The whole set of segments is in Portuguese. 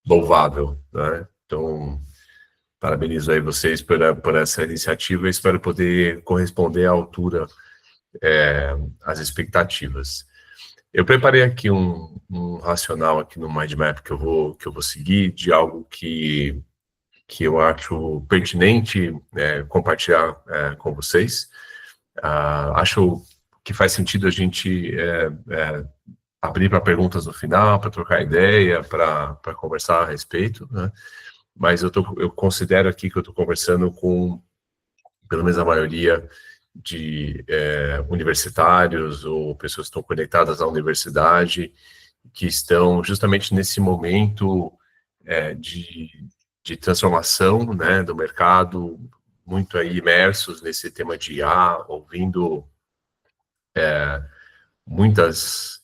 louvável, né? Então, parabenizo aí vocês por essa iniciativa e espero poder corresponder à altura às expectativas. Eu preparei aqui um racional aqui no Mindmap que eu vou seguir de algo que eu acho pertinente compartilhar com vocês. Acho que faz sentido a gente abrir para perguntas no final, para trocar ideia, para conversar a respeito, né? Mas eu considero aqui que eu estou conversando com, pelo menos a maioria, de universitários ou pessoas que estão conectadas à universidade, que estão justamente nesse momento de transformação, né, do mercado, muito aí imersos nesse tema de IA, ouvindo muitas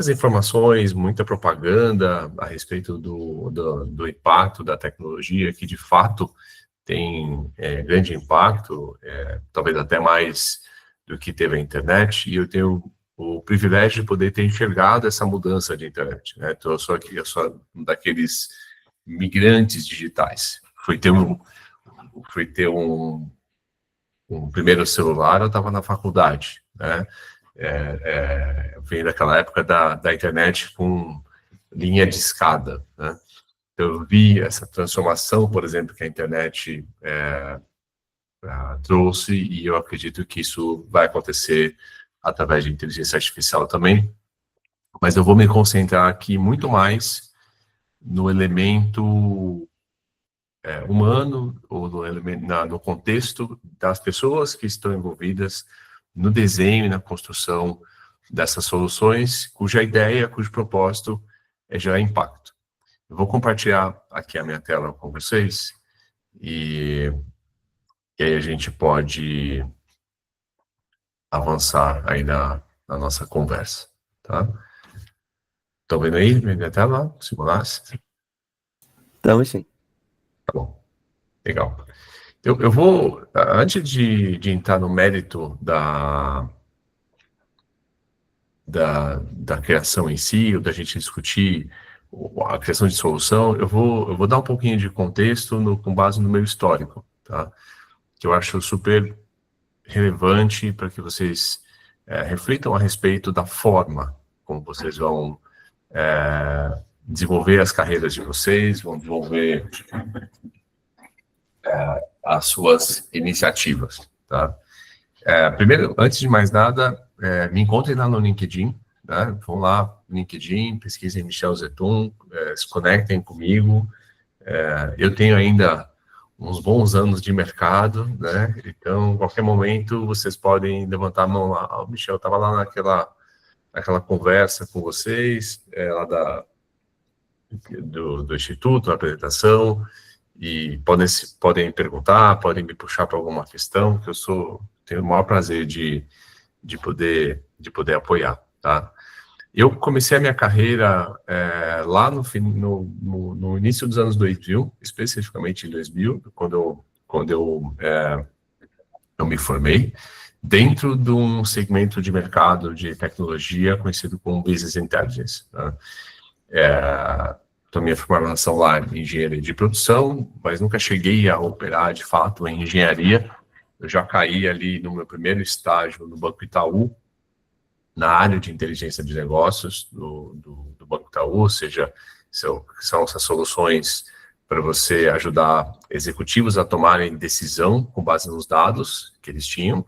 informações, muita propaganda a respeito do impacto da tecnologia, que de fato tem grande impacto, talvez até mais do que teve a internet, e eu tenho o privilégio de poder ter enxergado essa mudança de internet, né? Então, eu sou um daqueles migrantes digitais. Fui ter um primeiro celular, eu estava na faculdade, né? Vem daquela época da internet com linha de escada, né? Eu vi essa transformação, por exemplo, que a internet trouxe, e eu acredito que isso vai acontecer através de inteligência artificial também, mas eu vou me concentrar aqui muito mais no elemento humano, ou no contexto das pessoas que estão envolvidas no desenho e na construção dessas soluções, cuja ideia, cujo propósito é gerar impacto. Eu vou compartilhar aqui a minha tela com vocês, e aí a gente pode avançar aí na nossa conversa, tá? Estão vendo aí minha tela? Simulasse? Estamos sim. Tá bom, legal. Eu vou, antes de entrar no mérito da criação em si, ou da gente discutir a criação de solução, eu vou dar um pouquinho de contexto com base no meu histórico, tá? Que eu acho super relevante para que vocês reflitam a respeito da forma como vocês vão desenvolver as carreiras de vocês, vão desenvolver as suas iniciativas, tá? Primeiro, antes de mais nada, me encontrem lá no LinkedIn, né? Vão lá no LinkedIn, pesquisem Michel Zetum, se conectem comigo. Eu tenho ainda uns bons anos de mercado, né? Então, em qualquer momento, vocês podem levantar a mão lá. O Michel estava lá naquela conversa com vocês, lá do Instituto, na apresentação, e podem perguntar, podem me puxar para alguma questão, que tenho o maior prazer de poder apoiar, tá? Eu comecei a minha carreira lá no início dos anos 2000, especificamente em 2000, quando eu me formei, dentro de um segmento de mercado de tecnologia conhecido como Business Intelligence, tá? Então, minha formação lá em engenharia de produção, mas nunca cheguei a operar de fato em engenharia. Eu já caí ali no meu primeiro estágio no Banco Itaú, na área de inteligência de negócios do Banco Itaú, ou seja, são essas soluções para você ajudar executivos a tomarem decisão com base nos dados que eles tinham.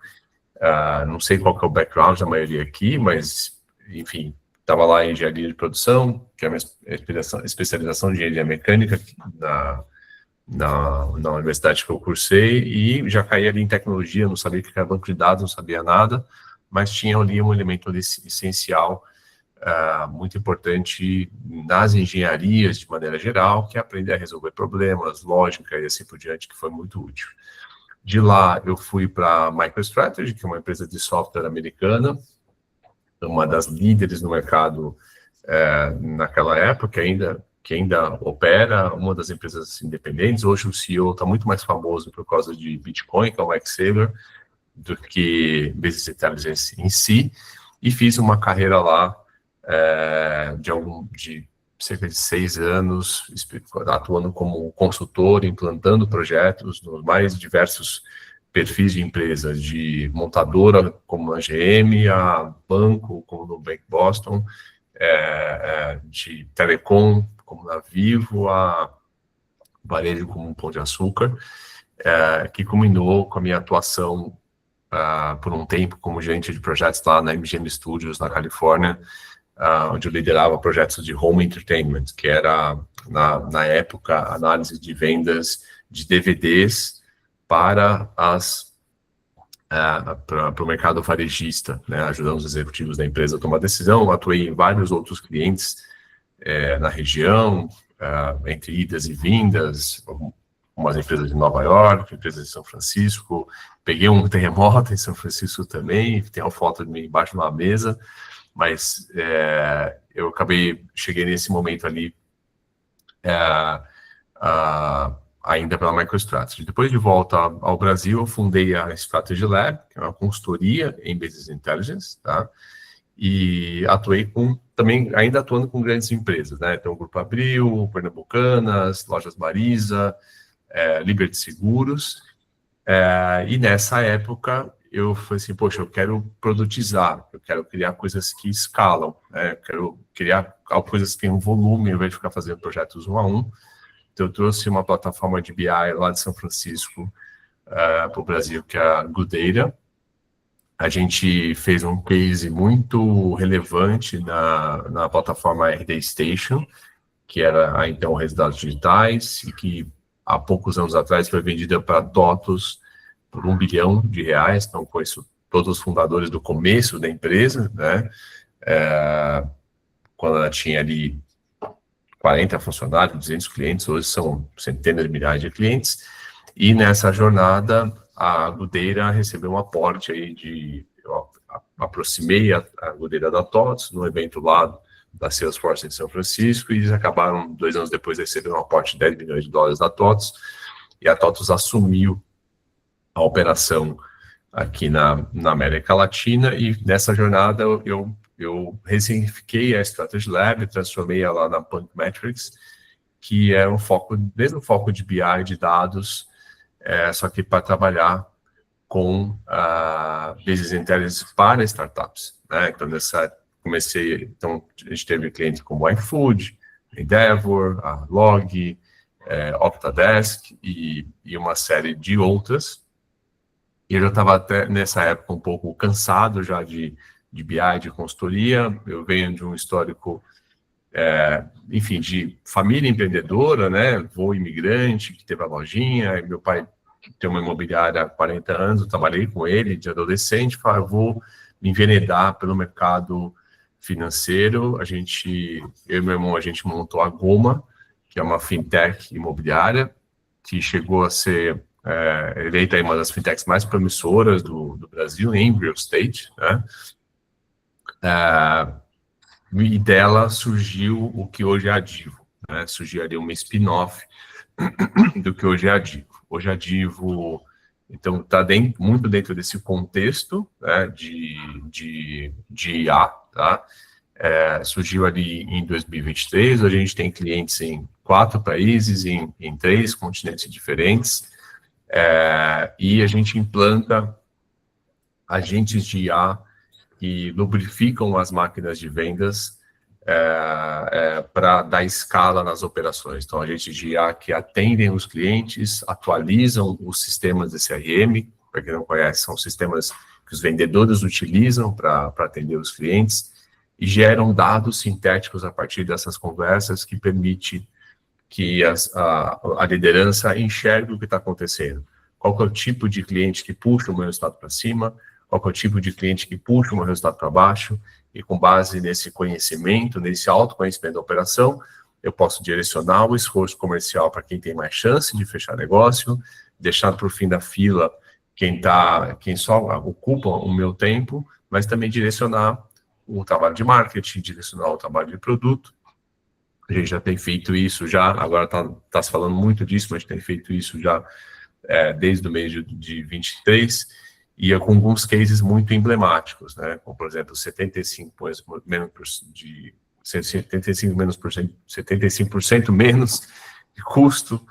Não sei qual que é o background da maioria aqui, mas, enfim, estava lá em engenharia de produção, que é a minha especialização em engenharia mecânica na universidade que eu cursei, e já caí ali em tecnologia, não sabia o que era banco de dados, não sabia nada, mas tinha ali um elemento essencial, muito importante nas engenharias de maneira geral, que é aprender a resolver problemas, lógica e assim por diante, que foi muito útil. De lá, eu fui para a MicroStrategy, que é uma empresa de software americana, uma das líderes no mercado naquela época, que ainda opera, uma das empresas independentes. Hoje o CEO está muito mais famoso por causa de Bitcoin, que é o Mike Saylor, do que Business Intelligence em si, e fiz uma carreira lá cerca de 6 anos, atuando como consultor, implantando projetos nos mais diversos perfis de empresas, de montadora como a GM, a banco como no Bank Boston, de telecom como na Vivo, a varejo como um Pão de Açúcar, que culminou com a minha atuação por um tempo como gerente de projetos lá na MGM Studios, na Califórnia, onde eu liderava projetos de home entertainment, que era, na época, análise de vendas de DVDs para o mercado varejista, né, ajudando os executivos da empresa a tomar decisão. Atuei em vários outros clientes na região, entre idas e vindas, umas empresas de Nova York, empresas de São Francisco. Peguei um terremoto em São Francisco também, tem uma foto de mim embaixo de uma mesa, mas eu cheguei nesse momento ali ainda pela MicroStrategy. Depois de volta ao Brasil, eu fundei a Strategy Lab, que é uma consultoria em Business Intelligence, tá? E atuei também ainda atuando com grandes empresas, né? Então, o Grupo Abril, Pernambucanas, Lojas Marisa, Liberty Seguros. E nessa época, eu falei assim, poxa, eu quero produtizar, eu quero criar coisas que escalam, né? Eu quero criar coisas que tenham volume, ao invés de ficar fazendo projetos um a um. Então, eu trouxe uma plataforma de BI lá de São Francisco para o Brasil, que é a Goodera. A gente fez um case muito relevante na plataforma RD Station, que era então resultados digitais, e que há poucos anos atrás foi vendida para TOTVS por R$1 bilhão. Então, com isso, todos os fundadores do começo da empresa, né? Quando ela tinha ali 40 funcionários, 200 clientes, hoje são centenas de milhares de clientes. E nessa jornada, a Goodera recebeu um aporte aí eu aproximei a Goodera da TOTVS no evento lá da Salesforce em São Francisco, e eles acabaram, 2 anos depois, recebendo um aporte de $10 milhões da TOTVS, e a TOTVS assumiu a operação aqui na América Latina. E nessa jornada eu ressignifiquei a Strategy Lab, transformei ela na Punk Metrics, que é mesmo foco de BI, de dados, só que para trabalhar com Business Intelligence para startups, né? Então, então, a gente teve clientes como iFood, Endeavor, a Log, Octadesk e uma série de outras. E eu já estava até nessa época um pouco cansado já de BI, de consultoria. Eu venho de um histórico, enfim, de família empreendedora, né? Avô imigrante, que teve a lojinha, e meu pai tem uma imobiliária há 40 anos, eu trabalhei com ele de adolescente, falei, vou me enveredar pelo mercado financeiro. Eu e meu irmão, a gente montou a Goma, que é uma fintech imobiliária, que chegou a ser eleita uma das fintechs mais promissoras do Brasil, em real estate, né? E dela surgiu o que hoje é a Divo, né? Surgiu ali uma spin-off do que hoje é a Divo. Hoje a Divo, então, está muito dentro desse contexto, né, de IA, tá? Surgiu ali em 2023, a gente tem clientes em 4 países, em 3 continentes diferentes, e a gente implanta agentes de IA que lubrificam as máquinas de vendas para dar escala nas operações. Então, agentes de IA que atendem os clientes, atualizam os sistemas de CRM, para quem não conhece, são sistemas que os vendedores utilizam para atender os clientes, e geram dados sintéticos a partir dessas conversas, que permite que a liderança enxergue o que está acontecendo. Qual que é o tipo de cliente que puxa o meu resultado para cima, qual que é o tipo de cliente que puxa o meu resultado para baixo, e com base nesse conhecimento, nesse autoconhecimento da operação, eu posso direcionar o esforço comercial para quem tem mais chance de fechar negócio, deixar para o fim da fila quem só ocupa o meu tempo, mas também direcionar o trabalho de marketing, direcionar o trabalho de produto. A gente já tem feito isso agora está se falando muito disso, mas a gente tem feito isso já desde o mês de 23, e com alguns cases muito emblemáticos, né? Como, por exemplo, 75% 75% menos de custo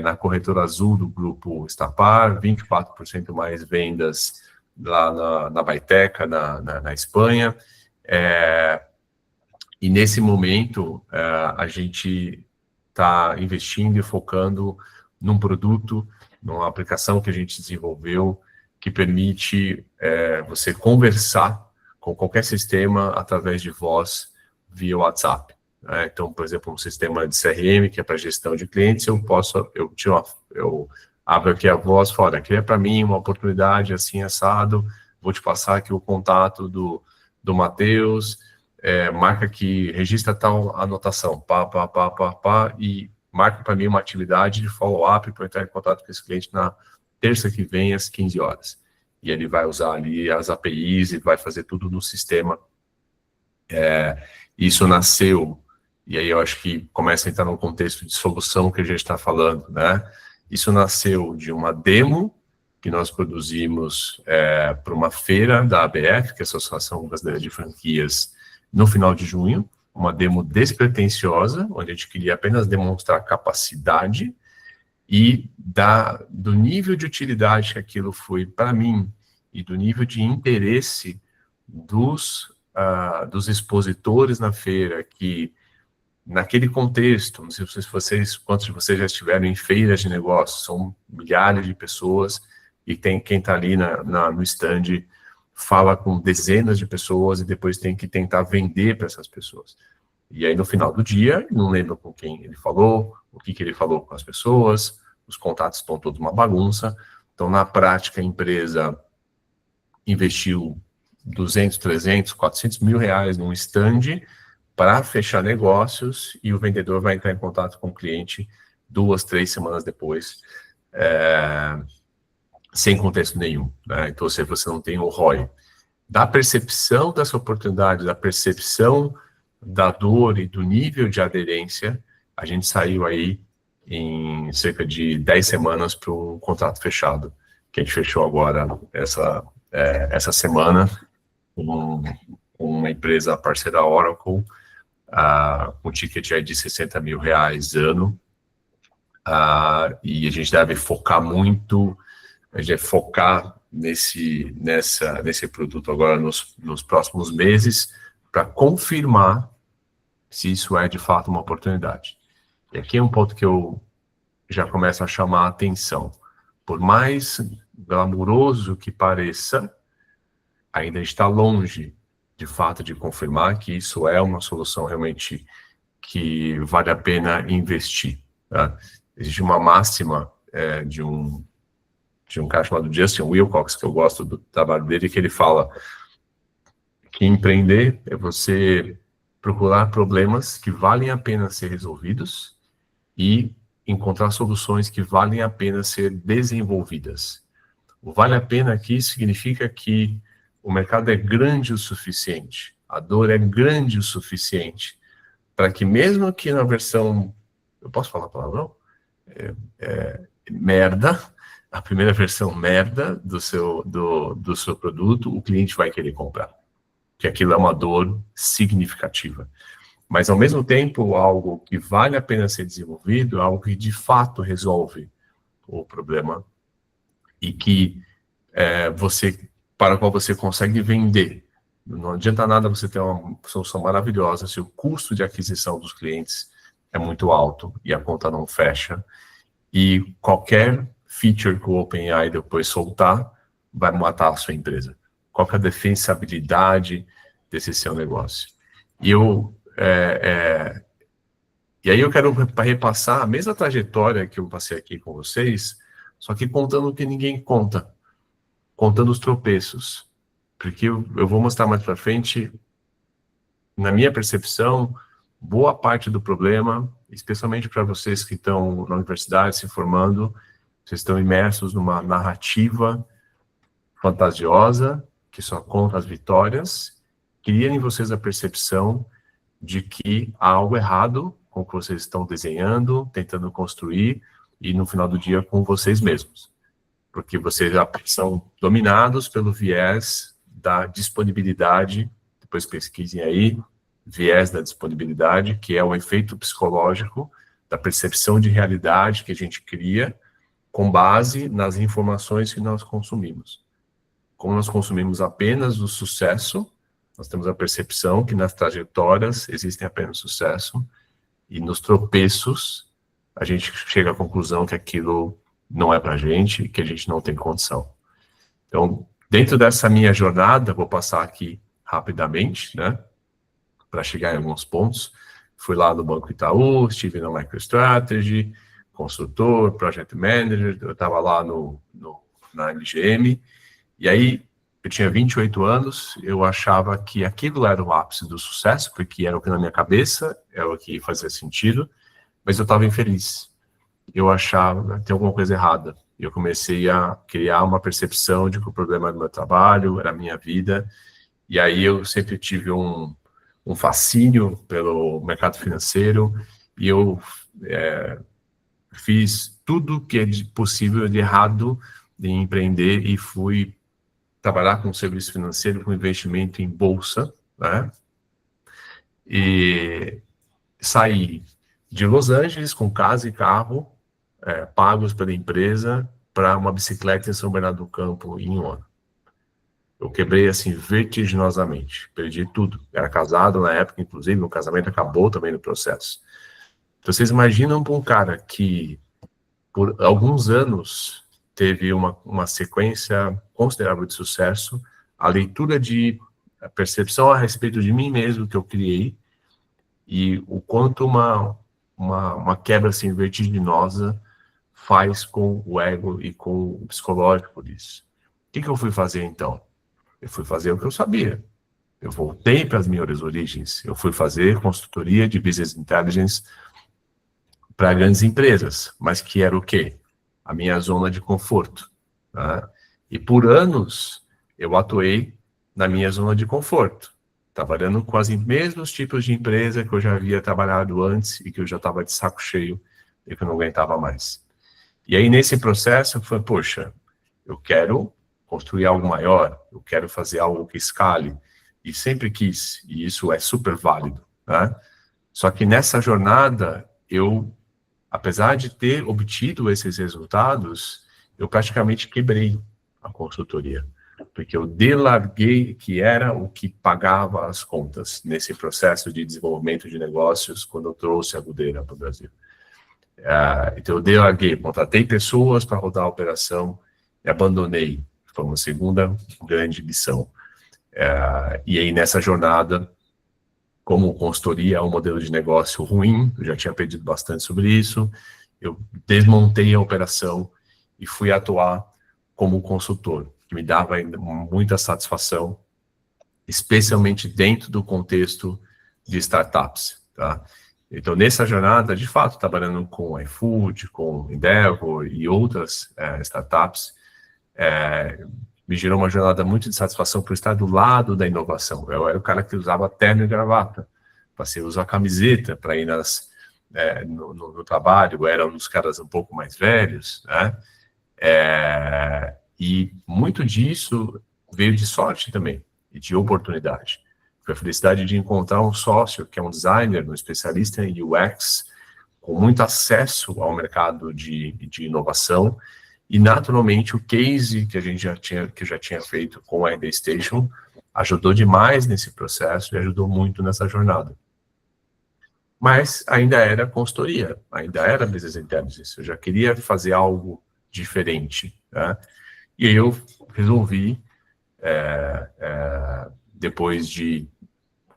na corretora azul do grupo Estapar, 24% mais vendas lá na Baiteca, na Espanha. E nesse momento, a gente está investindo e focando num produto, numa aplicação que a gente desenvolveu, que permite você conversar com qualquer sistema através de voz via WhatsApp. Então, por exemplo, um sistema de CRM, que é para gestão de clientes, eu abro aqui a voz, fora, aqui é para mim uma oportunidade assim, assado, vou te passar aqui o contato do Matheus, marca aqui, registra tal anotação, e marca para mim uma atividade de follow-up para entrar em contato com esse cliente na terça que vem, às 15 horas. E ele vai usar ali as APIs e vai fazer tudo no sistema. Isso nasceu, e aí eu acho que começa a entrar num contexto de solução que a gente está falando, né? Isso nasceu de uma demo que nós produzimos para uma feira da ABF, que é a Associação Brasileira de Franquias, no final de junho, uma demo despretensiosa, onde a gente queria apenas demonstrar capacidade e do nível de utilidade que aquilo foi para mim e do nível de interesse dos expositores na feira, que naquele contexto, não sei quantos de vocês já estiveram em feiras de negócios, são milhares de pessoas, e tem quem está ali no stand fala com dezenas de pessoas e depois tem que tentar vender para essas pessoas. E aí, no final do dia, não lembro com quem ele falou, o que ele falou com as pessoas, os contatos estão todos uma bagunça. Então, na prática, a empresa investiu 200, 300, 400 mil reais num stand para fechar negócios e o vendedor vai entrar em contato com o cliente 2, 3 semanas depois, sem contexto nenhum, né? Então, se você não tem o ROI, da percepção dessa oportunidade, da percepção da dor e do nível de aderência, a gente saiu aí em cerca de 10 semanas para um contrato fechado, que a gente fechou agora essa semana com uma empresa parceira Oracle, com ticket aí de 60 mil reais ano, e a gente deve focar muito, a gente vai focar nesse produto agora nos próximos meses, para confirmar se isso é de fato uma oportunidade. E aqui é um ponto que eu já começo a chamar a atenção. Por mais glamuroso que pareça, ainda está longe, de fato, de confirmar que isso é uma solução realmente que vale a pena investir. Tá? Existe uma máxima de um cara chamado Justin Wilcox, que eu gosto do trabalho dele, que ele fala que empreender é você procurar problemas que valem a pena ser resolvidos e encontrar soluções que valem a pena ser desenvolvidas. O vale a pena aqui significa que o mercado é grande o suficiente, a dor é grande o suficiente, para que mesmo que na versão, eu posso falar palavrão? Merda, a primeira versão merda do seu produto, o cliente vai querer comprar, que aquilo é uma dor significativa. Mas, ao mesmo tempo, algo que vale a pena ser desenvolvido, algo que de fato resolve o problema e que para o qual você consegue vender. Não adianta nada você ter uma solução maravilhosa se o custo de aquisição dos clientes é muito alto e a conta não fecha, e qualquer feature que o OpenAI depois soltar vai matar a sua empresa. Qual que é a defensibilidade desse seu negócio? E aí eu quero repassar a mesma trajetória que eu passei aqui com vocês, só que contando o que ninguém conta, contando os tropeços, porque eu vou mostrar mais para frente, na minha percepção, boa parte do problema, especialmente para vocês que estão na universidade se formando, vocês estão imersos numa narrativa fantasiosa, que só conta as vitórias, cria em vocês a percepção de que há algo errado com o que vocês estão desenhando, tentando construir, e no final do dia com vocês mesmos. Porque vocês são dominados pelo viés da disponibilidade, depois pesquisem aí, viés da disponibilidade, que é o efeito psicológico da percepção de realidade que a gente cria com base nas informações que nós consumimos. Como nós consumimos apenas o sucesso, nós temos a percepção que nas trajetórias existem apenas sucesso, e nos tropeços a gente chega à conclusão que aquilo não é para a gente, que a gente não tem condição. Então, dentro dessa minha jornada, vou passar aqui rapidamente, né, para chegar em alguns pontos. Fui lá no Banco Itaú, estive na MicroStrategy, consultor, project manager, eu estava lá na LGM, e aí eu tinha 28 anos, eu achava que aquilo era o ápice do sucesso, porque era o que na minha cabeça, era o que fazia sentido, mas eu estava infeliz. Eu achava que tem alguma coisa errada. Eu comecei a criar uma percepção de que o problema era o meu trabalho, era a minha vida, e aí eu sempre tive um fascínio pelo mercado financeiro, e eu fiz tudo que é possível de errado em empreender e fui trabalhar com serviço financeiro, com investimento em bolsa, né? E saí de Los Angeles com casa e carro, pagos pela empresa, para uma bicicleta em São Bernardo do Campo em um ano. Eu quebrei, assim, vertiginosamente. Perdi tudo. Era casado na época, inclusive, o casamento acabou também no processo. Então, vocês imaginam para um cara que, por alguns anos, teve uma sequência considerável de sucesso, a leitura de a percepção a respeito de mim mesmo que eu criei, e o quanto uma quebra assim, vertiginosa faz com o ego e com o psicológico disso. O que eu fui fazer, então? Eu fui fazer o que eu sabia. Eu voltei para as minhas origens. Eu fui fazer consultoria de Business Intelligence para grandes empresas, mas que era o quê? A minha zona de conforto. Tá? E por anos, eu atuei na minha zona de conforto, trabalhando com os mesmos tipos de empresa que eu já havia trabalhado antes e que eu já estava de saco cheio e que eu não aguentava mais. E aí, nesse processo, eu falei, poxa, eu quero construir algo maior, eu quero fazer algo que escale, e sempre quis, e isso é super válido, né? Só que nessa jornada, eu, apesar de ter obtido esses resultados, eu praticamente quebrei a consultoria, porque eu delarguei que era o que pagava as contas nesse processo de desenvolvimento de negócios quando eu trouxe a Gudeira para o Brasil. Então eu delarguei, contratei pessoas para rodar a operação e abandonei. Foi uma segunda grande lição. E aí nessa jornada, como consultoria é um modelo de negócio ruim, eu já tinha aprendido bastante sobre isso, eu desmontei a operação e fui atuar como consultor, que me dava ainda muita satisfação, especialmente dentro do contexto de startups, tá? Então, nessa jornada, de fato, trabalhando com iFood, com Endeavor e outras startups, me gerou uma jornada muito de satisfação por estar do lado da inovação. Eu era o cara que usava terno e gravata, passei a usar camiseta para ir no trabalho, eu era um dos caras um pouco mais velhos, né? E muito disso veio de sorte também, e de oportunidade. Foi a felicidade de encontrar um sócio, que é um designer, um especialista em UX, com muito acesso ao mercado de inovação, e naturalmente o case que eu já tinha feito com a ID Station ajudou demais nesse processo e ajudou muito nessa jornada. Mas ainda era consultoria, ainda era Business Intelligence, eu já queria fazer algo diferente, né? E aí eu resolvi, depois de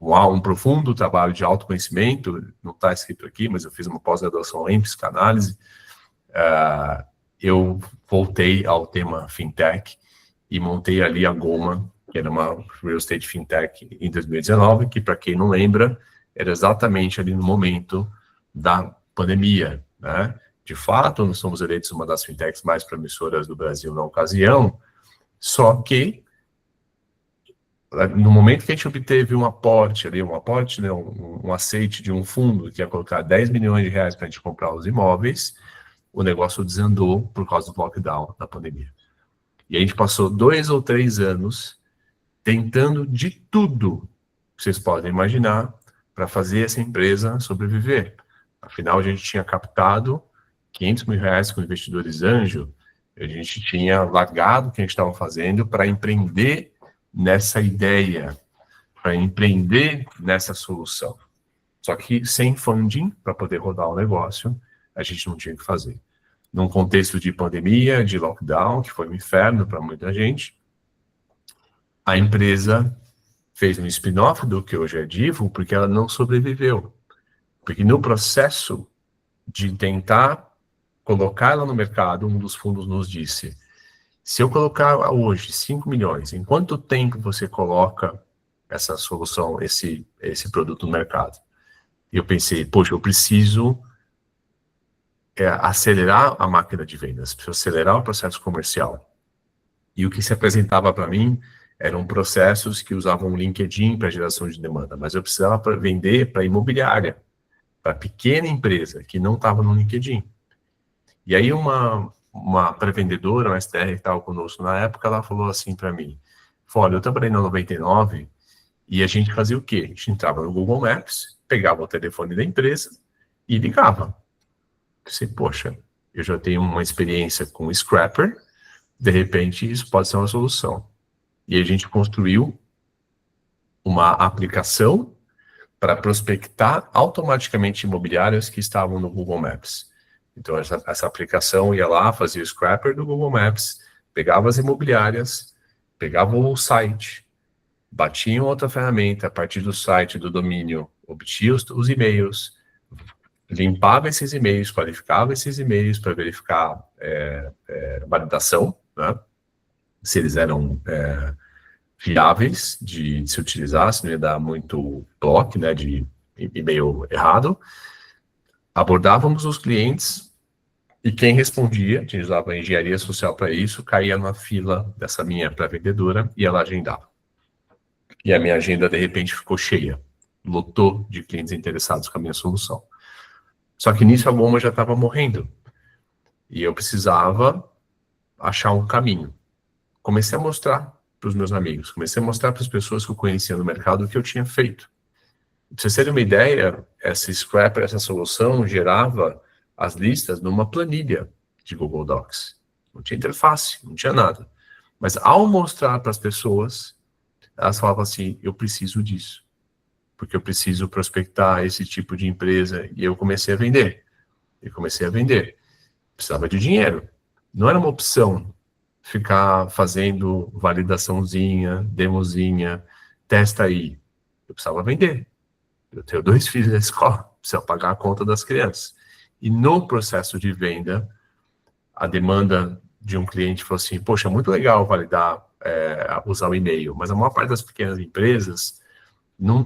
um profundo trabalho de autoconhecimento, não está escrito aqui, mas eu fiz uma pós-graduação em psicanálise, eu voltei ao tema fintech e montei ali a Goma, que era uma real estate fintech em 2019, que para quem não lembra, era exatamente ali no momento da pandemia, né? De fato, nós somos eleitos uma das fintechs mais promissoras do Brasil na ocasião, só que no momento que a gente obteve um aporte, né, um aceite de um fundo que ia colocar 10 milhões de reais para a gente comprar os imóveis, o negócio desandou por causa do lockdown da pandemia. E a gente passou 2 ou 3 anos tentando de tudo que vocês podem imaginar para fazer essa empresa sobreviver. Afinal, a gente tinha captado R$ 500 mil com investidores anjo, a gente tinha largado o que a gente estava fazendo para empreender nessa ideia, para empreender nessa solução. Só que sem funding para poder rodar o negócio, a gente não tinha o que fazer. Num contexto de pandemia, de lockdown, que foi um inferno para muita gente, a empresa fez um spin-off do que hoje é Divo, porque ela não sobreviveu. Porque no processo de tentar colocar ela no mercado, um dos fundos nos disse, se eu colocar hoje 5 milhões, em quanto tempo você coloca essa solução, esse produto no mercado? E eu pensei, poxa, eu preciso acelerar a máquina de vendas, preciso acelerar o processo comercial. E o que se apresentava para mim eram processos que usavam o LinkedIn para geração de demanda, mas eu precisava vender para imobiliária, para pequena empresa que não estava no LinkedIn. E aí uma pré-vendedora, uma STR que estava conosco na época, ela falou assim para mim, olha, eu trabalhei na 99 e a gente fazia o quê? A gente entrava no Google Maps, pegava o telefone da empresa e ligava. Eu pensei, poxa, eu já tenho uma experiência com o Scrapper, de repente isso pode ser uma solução. E a gente construiu uma aplicação para prospectar automaticamente imobiliárias que estavam no Google Maps. Então, essa aplicação ia lá, fazia o scrapper do Google Maps, pegava as imobiliárias, pegava o site, batia em outra ferramenta, a partir do site, do domínio, obtia os e-mails, limpava esses e-mails, qualificava esses e-mails para verificar validação, né? Se eles eram viáveis de se utilizar, se não ia dar muito bloco, né, de e-mail errado. Abordávamos os clientes e quem respondia, a gente usava a engenharia social para isso, caía na fila dessa minha pré-vendedora e ela agendava. E a minha agenda, de repente, ficou cheia. Lotou de clientes interessados com a minha solução. Só que nisso a goma já estava morrendo. E eu precisava achar um caminho. Comecei a mostrar para os meus amigos, comecei a mostrar para as pessoas que eu conhecia no mercado o que eu tinha feito. Para vocês terem uma ideia, essa Scrapper, essa solução, gerava as listas numa planilha de Google Docs. Não tinha interface, não tinha nada. Mas ao mostrar para as pessoas, elas falavam assim, eu preciso disso. Porque eu preciso prospectar esse tipo de empresa. E eu comecei a vender. Precisava de dinheiro. Não era uma opção ficar fazendo validaçãozinha, demozinha, testa aí. Eu precisava vender. Eu tenho 2 filhos na escola, preciso pagar a conta das crianças. E no processo de venda, a demanda de um cliente falou assim, poxa, muito legal validar, usar o e-mail, mas a maior parte das pequenas empresas não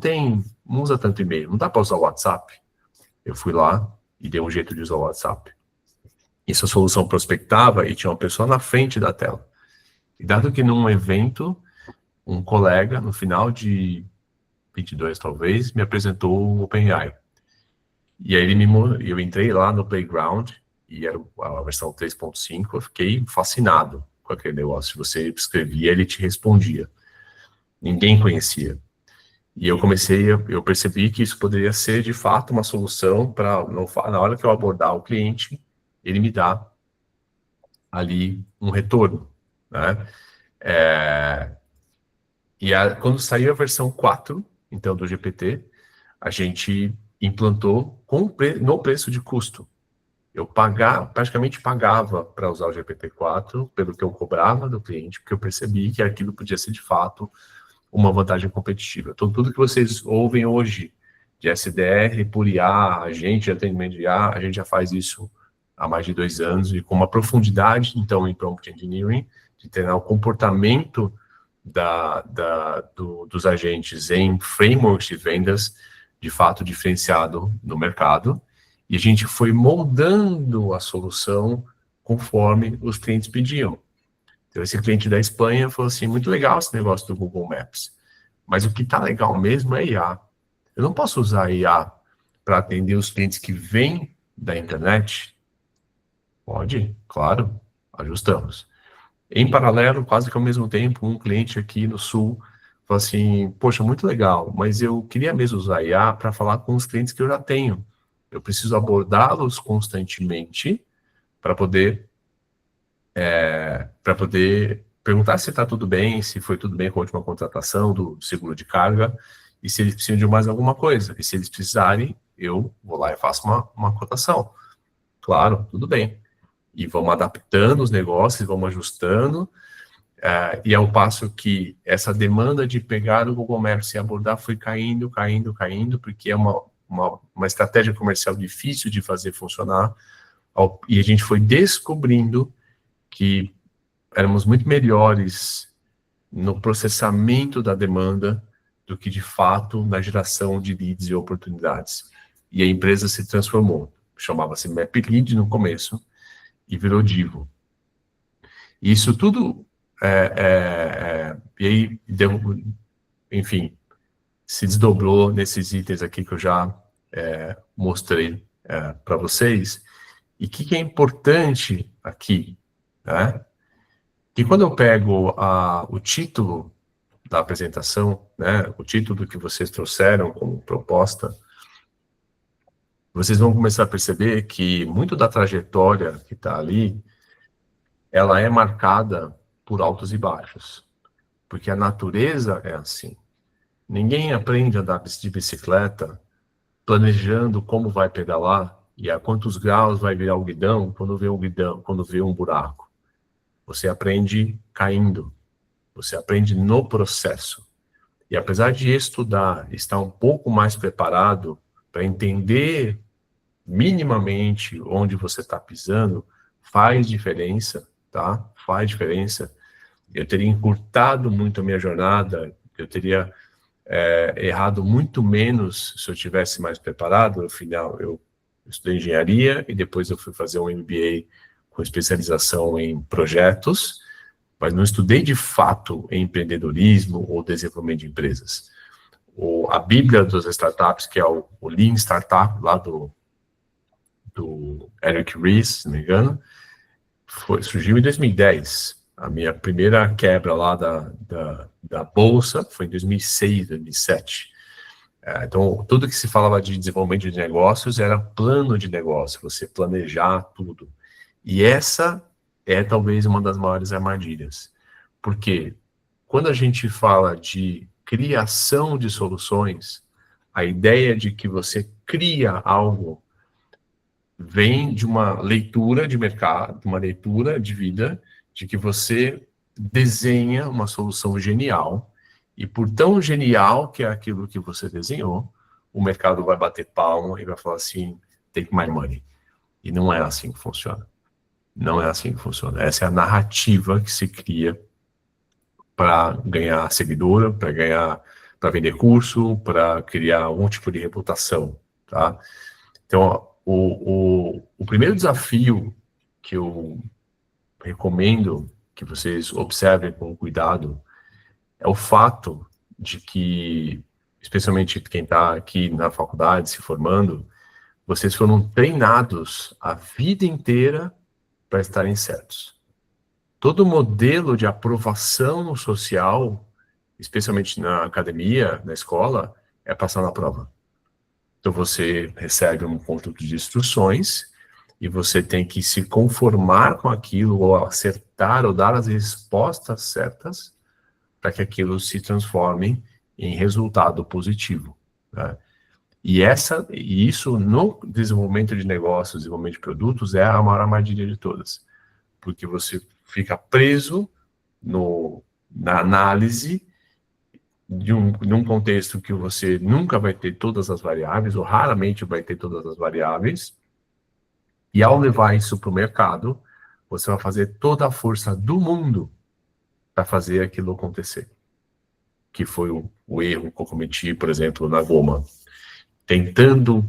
usa tanto e-mail, não dá para usar o WhatsApp. Eu fui lá e dei um jeito de usar o WhatsApp. Essa solução prospectava e tinha uma pessoa na frente da tela. E dado que num evento, um colega, no final de 22 talvez, me apresentou o OpenAI. E aí eu entrei lá no Playground, e era a versão 3.5, eu fiquei fascinado com aquele negócio. Você escrevia, ele te respondia. Ninguém conhecia. E eu percebi que isso poderia ser, de fato, uma solução para, na hora que eu abordar o cliente, ele me dá ali um retorno, né? Quando saiu a versão 4, então, do GPT, a gente implantou no preço de custo. Eu praticamente pagava para usar o GPT-4 pelo que eu cobrava do cliente, porque eu percebi que aquilo podia ser, de fato, uma vantagem competitiva. Então, tudo que vocês ouvem hoje de SDR por IA, agente de atendimento de IA, a gente já faz isso há mais de 2 anos e com uma profundidade, então, em Prompt Engineering, de treinar o comportamento dos agentes em frameworks de vendas, de fato, diferenciado no mercado. E a gente foi moldando a solução conforme os clientes pediam. Então, esse cliente da Espanha falou assim, muito legal esse negócio do Google Maps, mas o que está legal mesmo é IA. Eu não posso usar IA para atender os clientes que vêm da internet? Pode, claro, ajustamos. Em paralelo, quase que ao mesmo tempo, um cliente aqui no Sul Fala assim, poxa, muito legal, mas eu queria mesmo usar IA para falar com os clientes que eu já tenho. Eu preciso abordá-los constantemente para poder perguntar se está tudo bem, se foi tudo bem com a última contratação do seguro de carga, e se eles precisam de mais alguma coisa. E se eles precisarem, eu vou lá e faço uma cotação. Claro, tudo bem. E vamos adaptando os negócios, vamos ajustando, e ao passo que essa demanda de pegar o Google Maps e abordar foi caindo, porque é uma estratégia comercial difícil de fazer funcionar, e a gente foi descobrindo que éramos muito melhores no processamento da demanda do que, de fato, na geração de leads e oportunidades. E a empresa se transformou. Chamava-se MapLead no começo e virou Divo. E isso tudo, e aí, enfim, se desdobrou nesses itens aqui que eu já mostrei para vocês. E o que é importante aqui, né? Que quando eu pego o título da apresentação, né, o título que vocês trouxeram como proposta, vocês vão começar a perceber que muito da trajetória que está ali, ela é marcada por altos e baixos, porque a natureza é assim. Ninguém aprende a andar de bicicleta planejando como vai pedalar e a quantos graus vai virar o guidão quando vê um buraco. Você aprende caindo, você aprende no processo. E apesar de estudar, estar um pouco mais preparado para entender minimamente onde você está pisando, faz diferença, tá? Faz diferença. Eu teria encurtado muito a minha jornada, eu teria errado muito menos se eu tivesse mais preparado. No final, eu estudei engenharia e depois eu fui fazer um MBA com especialização em projetos, mas não estudei de fato em empreendedorismo ou desenvolvimento de empresas. A Bíblia das startups, que é o Lean Startup, lá do Eric Ries, se não me engano, surgiu em 2010. A minha primeira quebra lá da bolsa foi em 2006, 2007. Então, tudo que se falava de desenvolvimento de negócios era plano de negócio, você planejar tudo. E essa é talvez uma das maiores armadilhas. Porque quando a gente fala de criação de soluções, a ideia de que você cria algo vem de uma leitura de mercado, uma leitura de vida, de que você desenha uma solução genial, e por tão genial que é aquilo que você desenhou, o mercado vai bater palma e vai falar assim, take my money. E não é assim que funciona. Não é assim que funciona. Essa é a narrativa que se cria para ganhar seguidora, para vender curso, para criar algum tipo de reputação, tá? Então, o primeiro desafio que eu recomendo que vocês observem com cuidado é o fato de que, especialmente quem está aqui na faculdade se formando, vocês foram treinados a vida inteira para estarem certos. Todo modelo de aprovação social, especialmente na academia, na escola, é passar na prova. Então você recebe um conjunto de instruções e você tem que se conformar com aquilo, ou acertar, ou dar as respostas certas para que aquilo se transforme em resultado positivo, né? E isso no desenvolvimento de negócios, desenvolvimento de produtos, é a maior armadilha de todas. Porque você fica preso na análise de um contexto que você nunca vai ter todas as variáveis, ou raramente vai ter todas as variáveis, e ao levar isso para o mercado, você vai fazer toda a força do mundo para fazer aquilo acontecer. Que foi o erro que eu cometi, por exemplo, na Goma. Tentando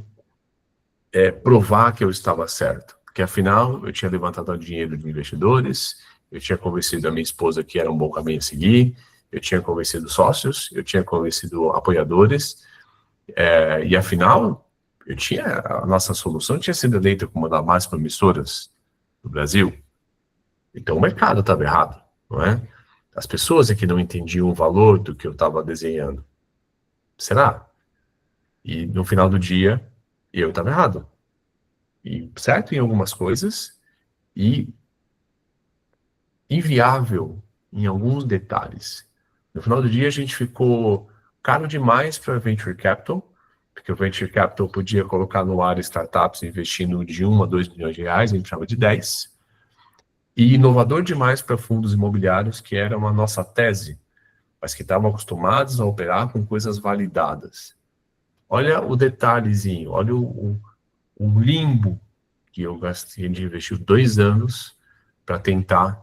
provar que eu estava certo. Porque, afinal, eu tinha levantado dinheiro de investidores, eu tinha convencido a minha esposa que era um bom caminho a seguir, eu tinha convencido sócios, eu tinha convencido apoiadores, e, afinal, a nossa solução tinha sido eleita como uma das mais promissoras do Brasil. Então, o mercado estava errado, não é? As pessoas é que não entendiam o valor do que eu estava desenhando. Será? E no final do dia, eu estava errado. E certo em algumas coisas e inviável em alguns detalhes. No final do dia, a gente ficou caro demais para Venture Capital, porque o Venture Capital podia colocar no ar startups investindo de 1 a 2 milhões de reais, a gente chama de 10, e inovador demais para fundos imobiliários, que era uma nossa tese, mas que estavam acostumados a operar com coisas validadas. Olha o detalhezinho, olha o limbo que eu gastei, a gente investiu 2 anos para tentar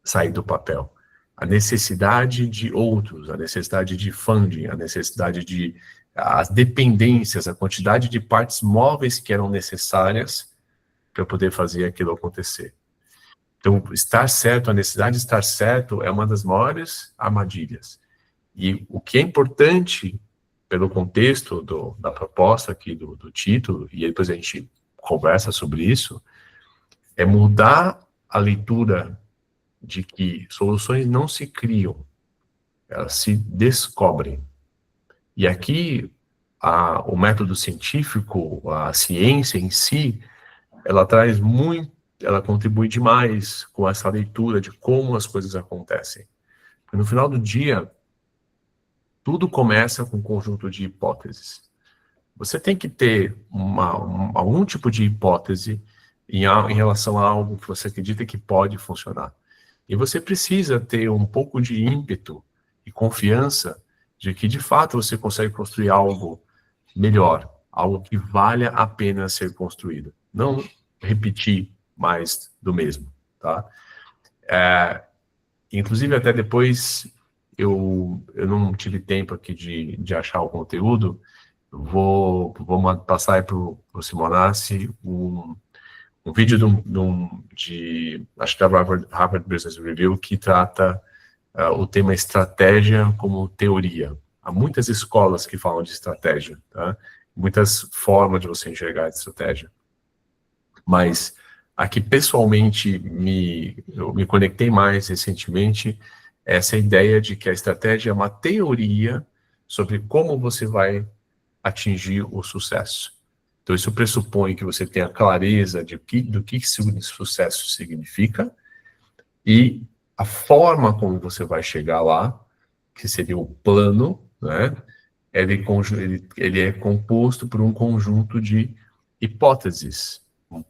sair do papel. A necessidade de outros, a necessidade de funding, a necessidade de as dependências, a quantidade de partes móveis que eram necessárias para poder fazer aquilo acontecer. Então, estar certo, a necessidade de estar certo é uma das maiores armadilhas. E o que é importante, pelo contexto da proposta aqui, do título, e depois a gente conversa sobre isso, é mudar a leitura de que soluções não se criam, elas se descobrem. E aqui, o método científico, a ciência em si, ela traz muito, ela contribui demais com essa leitura de como as coisas acontecem. Porque no final do dia, tudo começa com um conjunto de hipóteses. Você tem que ter algum tipo de hipótese em relação a algo que você acredita que pode funcionar. E você precisa ter um pouco de ímpeto e confiança de que, de fato, você consegue construir algo melhor, algo que valha a pena ser construído. Não repetir mais do mesmo, tá? Inclusive, até depois, eu não tive tempo aqui de achar o conteúdo, vou passar aí para o Simonassi um vídeo acho que da Harvard Business Review, que trata o tema estratégia como teoria. Há muitas escolas que falam de estratégia, tá? Muitas formas de você enxergar a estratégia. Mas a que pessoalmente eu me conectei mais recentemente é essa ideia de que a estratégia é uma teoria sobre como você vai atingir o sucesso. Então, isso pressupõe que você tenha clareza do que sucesso significa e a forma como você vai chegar lá, que seria o plano, né? Ele é composto por um conjunto de hipóteses,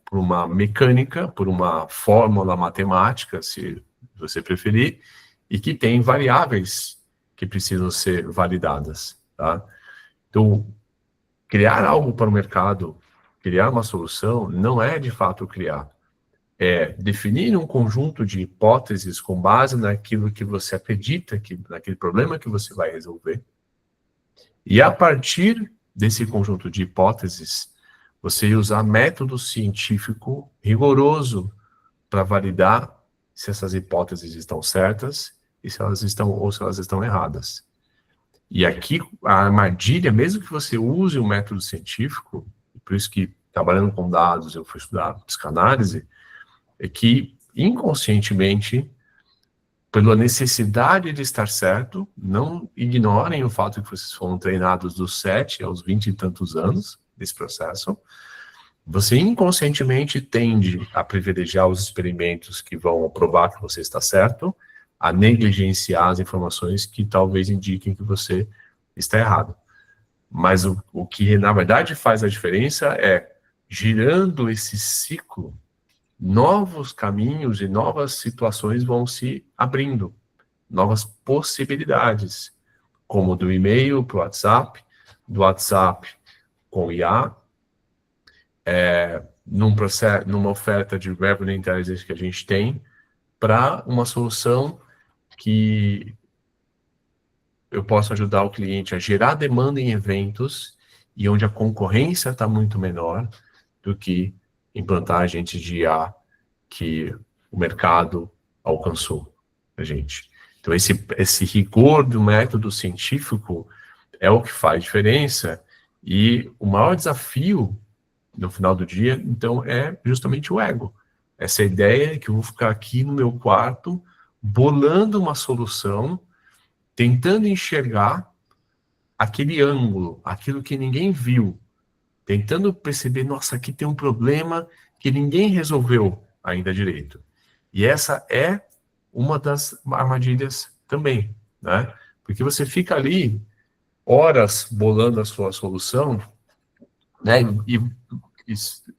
por uma mecânica, por uma fórmula matemática, se você preferir, e que tem variáveis que precisam ser validadas, tá? Então, criar algo para o mercado, criar uma solução, não é de fato criar. É definir um conjunto de hipóteses com base naquilo que você acredita, naquele problema que você vai resolver. E a partir desse conjunto de hipóteses, você usar método científico rigoroso para validar se essas hipóteses estão certas e se elas estão erradas. E aqui, a armadilha, mesmo que você use o método científico, por isso que, trabalhando com dados, eu fui estudar psicanálise, é que, inconscientemente, pela necessidade de estar certo, não ignorem o fato de que vocês foram treinados dos 7 aos 20 e tantos anos desse processo, você inconscientemente tende a privilegiar os experimentos que vão provar que você está certo, a negligenciar as informações que talvez indiquem que você está errado. Mas o que, na verdade, faz a diferença é, girando esse ciclo, novos caminhos e novas situações vão se abrindo, novas possibilidades, como do e-mail para o WhatsApp, do WhatsApp com IA, numa oferta de Revenue Intelligence que a gente tem, para uma solução que eu posso ajudar o cliente a gerar demanda em eventos e onde a concorrência está muito menor do que implantar agentes de IA que o mercado alcançou a gente. Então, esse rigor do método científico é o que faz diferença e o maior desafio no final do dia, então, é justamente o ego. Essa ideia que eu vou ficar aqui no meu quarto bolando uma solução, tentando enxergar aquele ângulo, aquilo que ninguém viu, tentando perceber, nossa, aqui tem um problema que ninguém resolveu ainda direito. E essa é uma das armadilhas também, né? Porque você fica ali horas bolando a sua solução, né?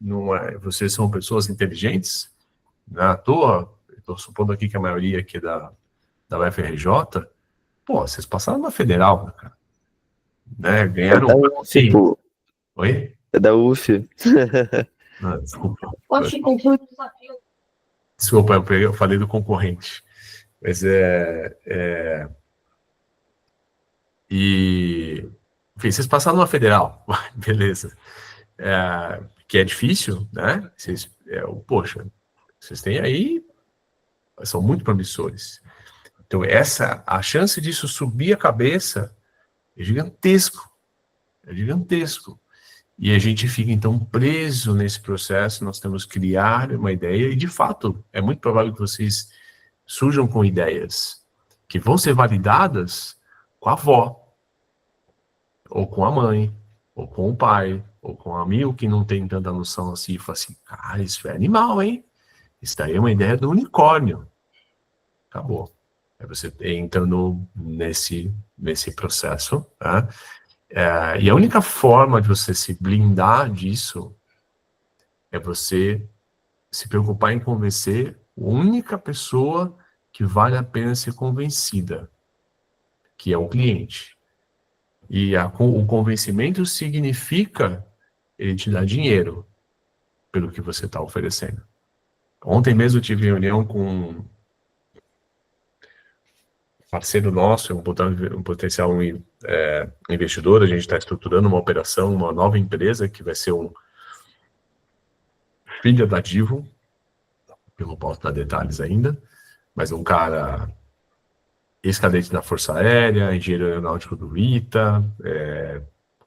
Não é, vocês são pessoas inteligentes, não é à toa, estou supondo aqui que a maioria aqui da UFRJ, pô, vocês passaram na federal, né? É da Ganharam. UF, Sim. pô. Oi? É da UF. Não, desculpa. Oxe, conclui o desafio. Desculpa, eu falei do concorrente. Mas e. Enfim, vocês passaram na federal, beleza. Que é difícil, né? Poxa, vocês têm aí. São muito promissores. Então, a chance disso subir a cabeça é gigantesco. É gigantesco. E a gente fica, então, preso nesse processo. Nós temos que criar uma ideia, e, de fato, é muito provável que vocês surjam com ideias que vão ser validadas com a avó, ou com a mãe, ou com o pai, ou com um amigo que não tem tanta noção assim, e fala assim, cara, isso é animal, hein? Isso daí é uma ideia do unicórnio. Acabou. Aí você entra nesse processo, né? E a única forma de você se blindar disso é você se preocupar em convencer a única pessoa que vale a pena ser convencida, que é o cliente. E o convencimento significa ele te dar dinheiro pelo que você está oferecendo. Ontem mesmo eu tive reunião com um parceiro nosso, um potencial investidor. A gente está estruturando uma operação, uma nova empresa que vai ser filha da Divo. Eu não posso dar detalhes ainda, mas um cara ex-cadete da Força Aérea, engenheiro aeronáutico do ITA,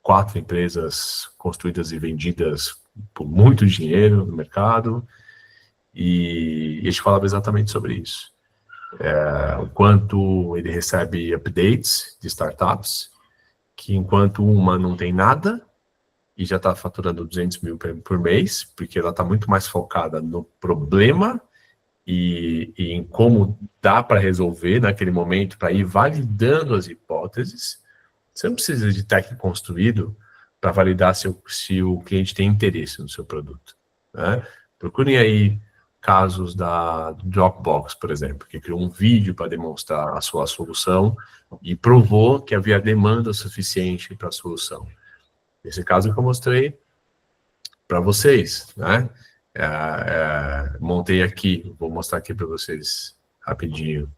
4 empresas construídas e vendidas por muito dinheiro no mercado, e a gente falava exatamente sobre isso. O quanto ele recebe updates de startups, que enquanto uma não tem nada, e já está faturando 200 mil por mês, porque ela está muito mais focada no problema e em como dá para resolver naquele momento, para ir validando as hipóteses. Você não precisa de tech construído para validar se o cliente tem interesse no seu produto, né? Procurem aí casos da Dropbox, por exemplo, que criou um vídeo para demonstrar a sua solução e provou que havia demanda suficiente para a solução. Esse caso que eu mostrei para vocês, né? Montei aqui, vou mostrar aqui para vocês rapidinho.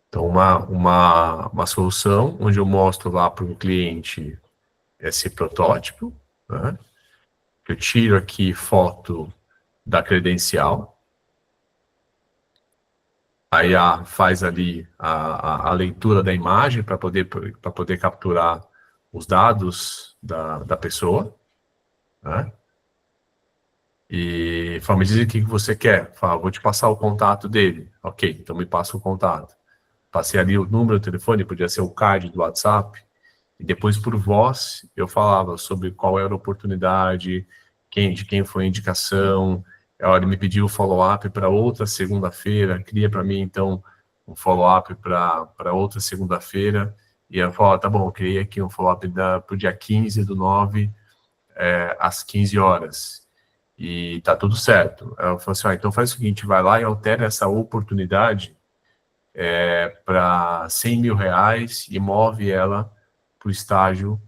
Então, uma solução onde eu mostro lá para o cliente esse protótipo, né? Eu tiro aqui foto da credencial, aí faz ali a leitura da imagem para poder capturar os dados da pessoa, né? E fala, me diz o que você quer. Fala, vou te passar o contato dele. Ok, então me passa o contato. Passei ali o número do telefone, podia ser o card do WhatsApp, e depois por voz eu falava sobre qual era a oportunidade, de quem foi a indicação. Ele me pediu o follow-up para outra segunda-feira, cria para mim então um follow-up para outra segunda-feira, e eu falo, tá bom, eu criei aqui um follow-up para o dia 15/9, às 15 horas, e tá tudo certo. Eu falo assim, então faz o seguinte, vai lá e altera essa oportunidade para 100 mil reais e move ela para o estágio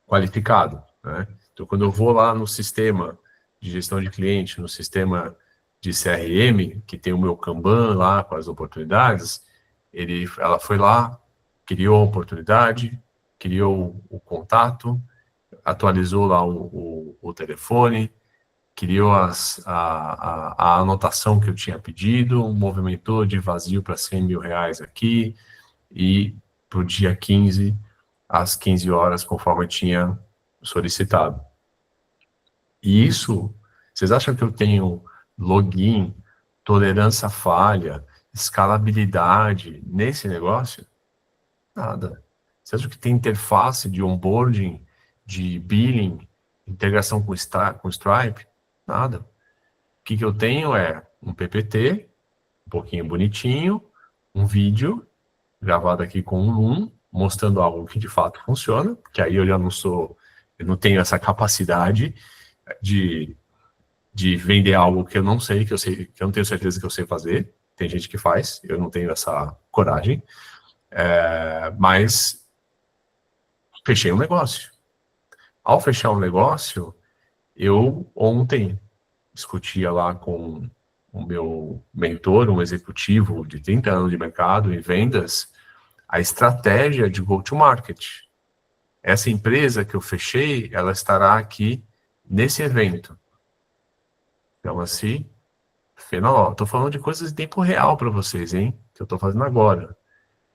qualificado, né? Então, quando eu vou lá no sistema de gestão de cliente, no sistema de CRM, que tem o meu Kanban lá com as oportunidades, ela foi lá, criou a oportunidade, criou o contato, atualizou lá o telefone, criou a anotação que eu tinha pedido, movimentou de vazio para 100 mil reais aqui, e para o dia 15, às 15 horas, conforme eu tinha solicitado. E isso Vocês acham que eu tenho login, tolerância à falha, escalabilidade nesse negócio? Nada. Vocês acham que tem interface de onboarding, de billing, integração com Stripe? Nada. O que eu tenho é um PPT, um pouquinho bonitinho, um vídeo gravado aqui com um Loom, mostrando algo que de fato funciona, que aí eu já não sou, eu não tenho essa capacidade de vender algo que eu não sei, que eu não tenho certeza que eu sei fazer. Tem gente que faz, eu não tenho essa coragem. Mas fechei um negócio. Ao fechar um negócio, eu ontem discutia lá com o meu mentor, um executivo de 30 anos de mercado em vendas, a estratégia de go-to-market. Essa empresa que eu fechei, ela estará aqui nesse evento. Então, assim, fenomenal. Estou falando de coisas em tempo real para vocês, hein? Que eu estou fazendo agora.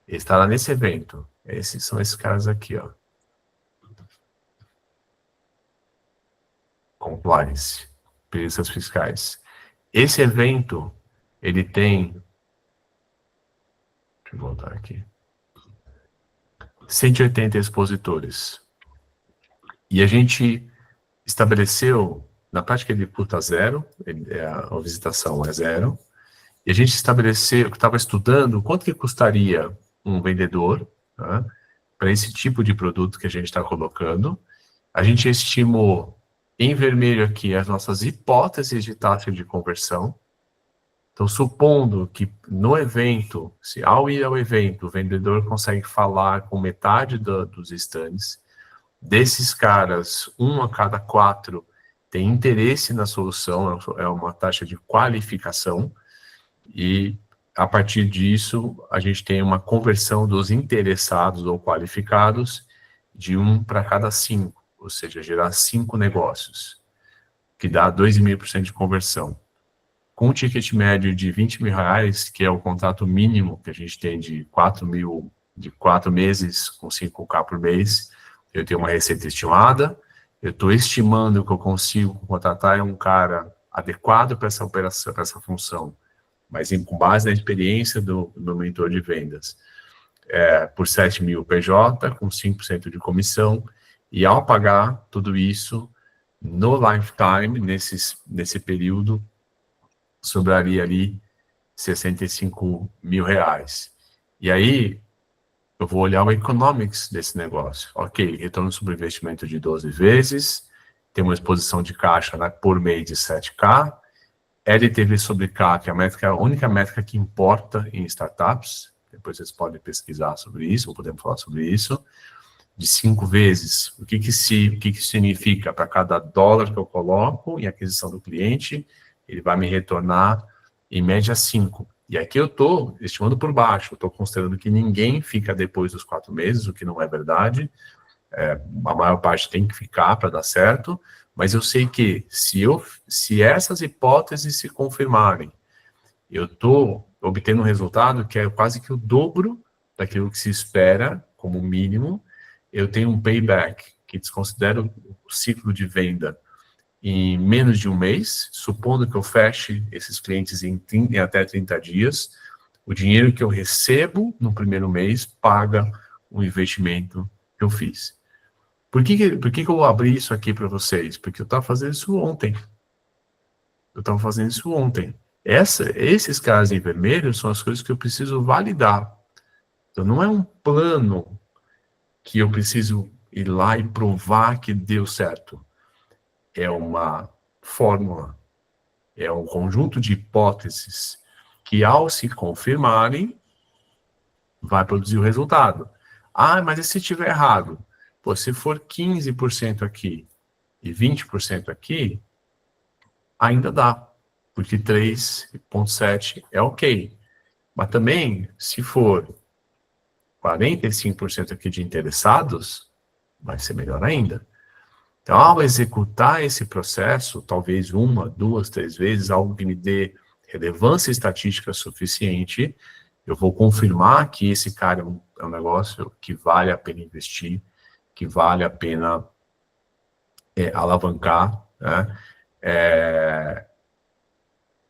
Ele estará nesse evento. Esses são esses caras aqui, ó. Compliance, perícias fiscais. Esse evento, ele tem... Deixa eu voltar aqui. 180 expositores. E a gente estabeleceu, na prática ele custa zero, a visitação é zero, e a gente estabeleceu, que estava estudando, quanto que custaria um vendedor, tá, para esse tipo de produto que a gente está colocando. A gente estimou em vermelho aqui as nossas hipóteses de taxa de conversão. Então, supondo que no evento, se ao ir ao evento, o vendedor consegue falar com metade dos stands, desses caras, 1 a cada 4 tem interesse na solução, é uma taxa de qualificação, e a partir disso, a gente tem uma conversão dos interessados ou qualificados de 1 para cada 5, ou seja, gerar 5 negócios, que dá 2,5% de conversão. Com um ticket médio de R$20.000, que é o contrato mínimo que a gente tem de 4 meses, com 5K por mês, eu tenho uma receita estimada, eu estou estimando que eu consigo contratar um cara adequado para essa operação, para essa função, mas com base na experiência do mentor de vendas, por 7.000 PJ, com 5% de comissão, e ao pagar tudo isso, no lifetime, nesse período, sobraria ali R$65.000. E aí, eu vou olhar o economics desse negócio. Ok, retorno sobre investimento de 12 vezes, tem uma exposição de caixa por mês de 7K, LTV sobre CAC, a única métrica que importa em startups, depois vocês podem pesquisar sobre isso, podemos falar sobre isso, de 5 vezes. O que significa? Para cada dólar que eu coloco em aquisição do cliente, ele vai me retornar, em média, 5. E aqui eu estou estimando por baixo, eu estou considerando que ninguém fica depois dos 4 meses, o que não é verdade. A maior parte tem que ficar para dar certo, mas eu sei que se essas hipóteses se confirmarem, eu estou obtendo um resultado que é quase que o dobro daquilo que se espera como mínimo. Eu tenho um payback, que desconsidera o ciclo de venda em menos de um mês, supondo que eu feche esses clientes em até 30 dias, o dinheiro que eu recebo no primeiro mês paga o investimento que eu fiz. Por que eu abri isso aqui para vocês? Porque eu estava fazendo isso ontem. Esses caras em vermelho são as coisas que eu preciso validar. Então, não é um plano que eu preciso ir lá e provar que deu certo. É uma fórmula, é um conjunto de hipóteses que, ao se confirmarem, vai produzir o resultado. Ah, mas e se estiver errado? Pô, se for 15% aqui e 20% aqui, ainda dá, porque 3,7 é ok. Mas também, se for 45% aqui de interessados, vai ser melhor ainda. Então, ao executar esse processo, talvez 1, 2, 3 vezes, algo que me dê relevância estatística suficiente, eu vou confirmar que esse cara é um negócio que vale a pena investir, que vale a pena alavancar, né?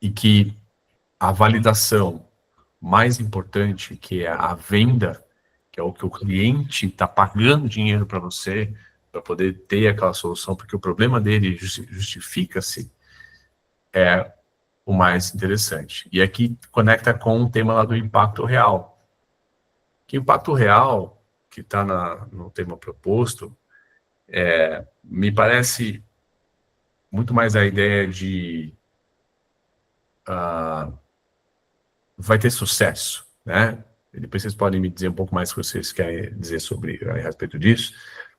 E que a validação mais importante, que é a venda, que é o que o cliente está pagando dinheiro para você, para poder ter aquela solução, porque o problema dele justifica-se, é o mais interessante. E aqui conecta com o tema lá do impacto real. Que o impacto real, que está no tema proposto, me parece muito mais a ideia de vai ter sucesso, né? E depois vocês podem me dizer um pouco mais o que vocês querem dizer sobre a respeito disso,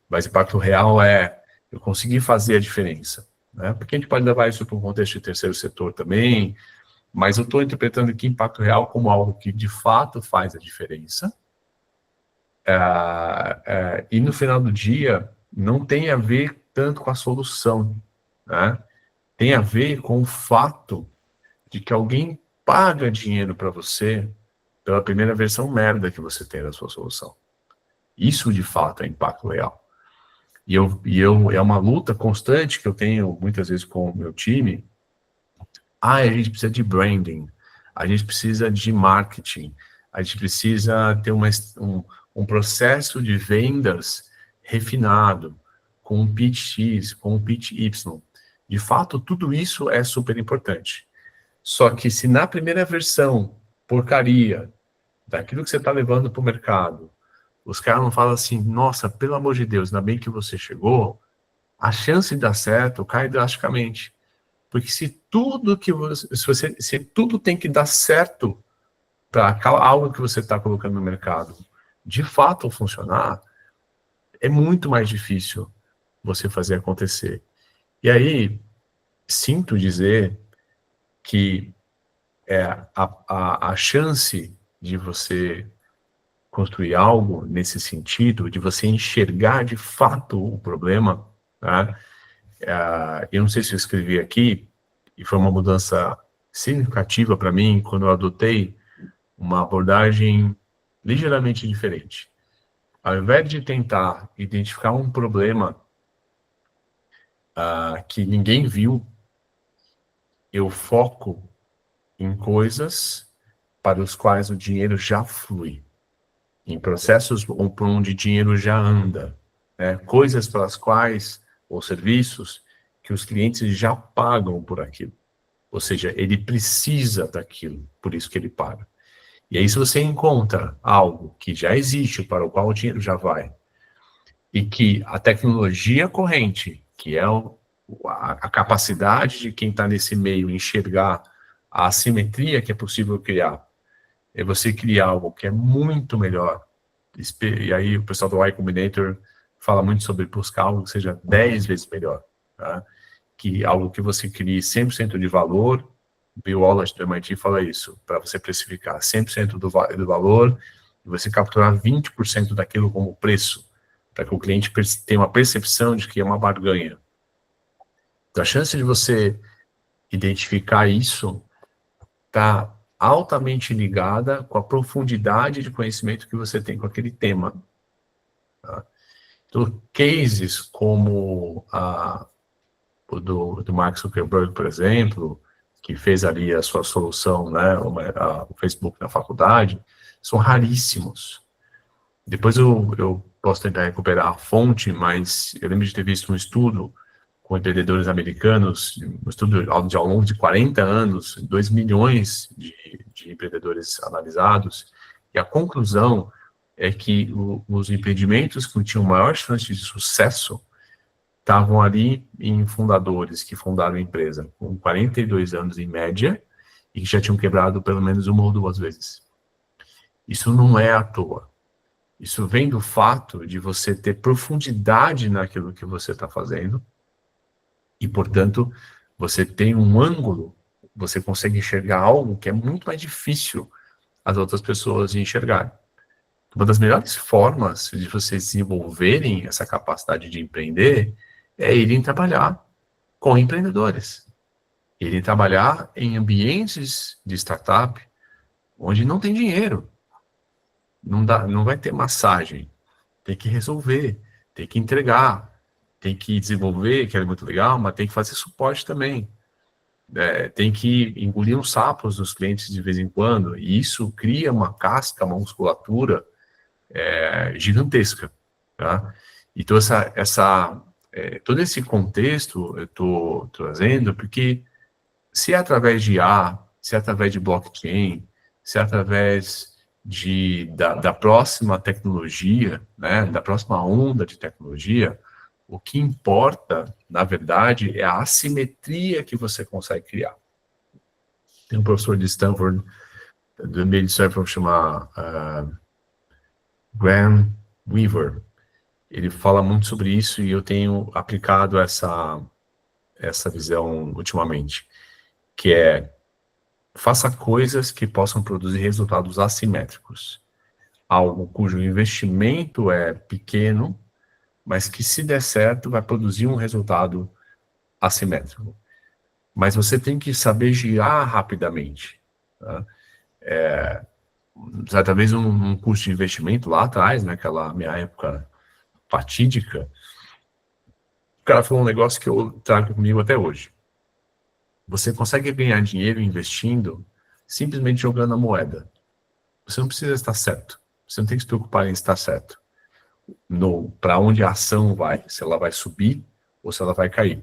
mas o impacto real é eu conseguir fazer a diferença, né? Porque a gente pode levar isso para um contexto de terceiro setor também, mas eu estou interpretando aqui impacto real como algo que de fato faz a diferença, e no final do dia não tem a ver tanto com a solução, né? Tem a ver com o fato de que alguém paga dinheiro para você pela primeira versão merda que você tem da sua solução. Isso, de fato, é impacto real. É uma luta constante que eu tenho muitas vezes com o meu time. A gente precisa de branding, a gente precisa de marketing, a gente precisa ter um processo de vendas refinado, com um pitch X, com um pitch Y. De fato, tudo isso é super importante. Só que se na primeira versão, porcaria, daquilo que você está levando para o mercado, os caras não falam assim, nossa, pelo amor de Deus, ainda bem que você chegou, a chance de dar certo cai drasticamente. Porque se tudo que se tudo tem que dar certo para algo que você está colocando no mercado de fato funcionar, é muito mais difícil você fazer acontecer. E aí, sinto dizer que a chance de você construir algo nesse sentido, de você enxergar de fato o problema, tá? Eu não sei se eu escrevi aqui, e foi uma mudança significativa para mim quando eu adotei uma abordagem ligeiramente diferente. Ao invés de tentar identificar um problema que ninguém viu, eu foco em coisas para os quais o dinheiro já flui, em processos por onde dinheiro já anda, né? Coisas pelas quais, ou serviços, que os clientes já pagam por aquilo. Ou seja, ele precisa daquilo, por isso que ele paga. E aí, se você encontra algo que já existe, para o qual o dinheiro já vai, e que a tecnologia corrente, que é a capacidade de quem está nesse meio enxergar a assimetria que é possível criar, é você criar algo que é muito melhor. E aí o pessoal do Y Combinator fala muito sobre buscar algo que seja 10 vezes melhor, tá? Que algo que você crie 100% de valor. Bill Wallace do MIT fala isso, para você precificar 100% do valor e você capturar 20% daquilo como preço, para que o cliente tenha uma percepção de que é uma barganha. Então, a chance de você identificar isso está altamente ligada com a profundidade de conhecimento que você tem com aquele tema. Tá? Então, cases como o do Mark Zuckerberg, por exemplo, que fez ali a sua solução, né, o Facebook na faculdade, são raríssimos. Depois eu posso tentar recuperar a fonte, mas eu lembro de ter visto um estudo com empreendedores americanos, um estudo de ao longo de 40 anos, 2 milhões de empreendedores analisados, e a conclusão é que os empreendimentos que tinham maior chance de sucesso estavam ali em fundadores que fundaram a empresa com 42 anos em média e que já tinham quebrado pelo menos uma ou duas vezes. Isso não é à toa. Isso vem do fato de você ter profundidade naquilo que você está fazendo e, portanto, você tem um ângulo, você consegue enxergar algo que é muito mais difícil as outras pessoas enxergarem. Uma das melhores formas de vocês desenvolverem essa capacidade de empreender é irem trabalhar com empreendedores. Irem trabalhar em ambientes de startup onde não tem dinheiro. Não vai ter massagem. Tem que resolver, tem que entregar, tem que desenvolver, que é muito legal, mas tem que fazer suporte também. Tem que engolir uns sapos dos clientes de vez em quando, e isso cria uma casca, uma musculatura gigantesca, tá? Então, todo esse contexto eu estou trazendo porque se é através de IA, se é através de blockchain, se é através da próxima tecnologia, né, da próxima onda de tecnologia, o que importa, na verdade, é a assimetria que você consegue criar. Tem um professor de Stanford, do meio de Stanford, chama Graham Weaver. Ele fala muito sobre isso e eu tenho aplicado essa visão ultimamente, que é: faça coisas que possam produzir resultados assimétricos. Algo cujo investimento é pequeno, mas que, se der certo, vai produzir um resultado assimétrico. Mas você tem que saber girar rapidamente. Tá? Talvez um custo de investimento lá atrás, naquela minha época fatídica, o cara falou um negócio que eu trago comigo até hoje. Você consegue ganhar dinheiro investindo simplesmente jogando a moeda. Você não precisa estar certo. Você não tem que se preocupar em estar certo. Para onde a ação vai, se ela vai subir ou se ela vai cair.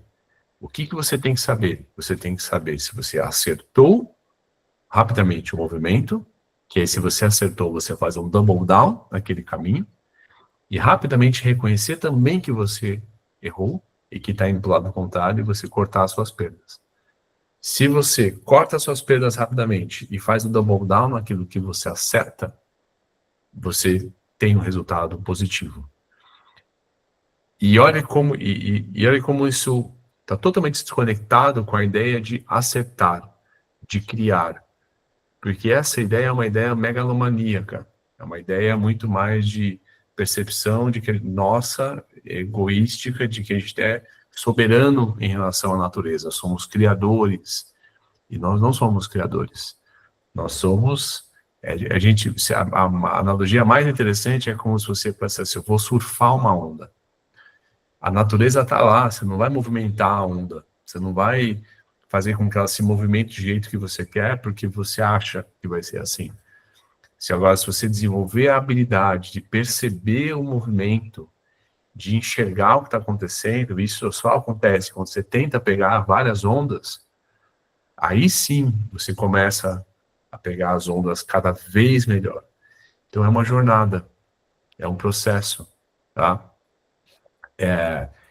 O que você tem que saber? Você tem que saber se você acertou rapidamente o movimento, que aí, se você acertou, você faz um double down naquele caminho, e rapidamente reconhecer também que você errou e que está indo para o lado contrário, e você cortar as suas perdas. Se você corta as suas perdas rapidamente e faz o double down naquilo que você acerta, você tem um resultado positivo. E olha como isso está totalmente desconectado com a ideia de acertar, de criar. Porque essa ideia é uma ideia megalomaníaca. É uma ideia muito mais de percepção de que nossa, egoística, de que a gente é soberano em relação à natureza. Somos criadores. E nós não somos criadores. Nós somos... A analogia mais interessante é como se você pensasse: eu vou surfar uma onda. A natureza está lá, você não vai movimentar a onda, você não vai fazer com que ela se movimente do jeito que você quer, porque você acha que vai ser assim. Se você desenvolver a habilidade de perceber o movimento, de enxergar o que está acontecendo, isso só acontece quando você tenta pegar várias ondas, aí sim você começa a pegar as ondas cada vez melhor. Então é uma jornada, é um processo, tá?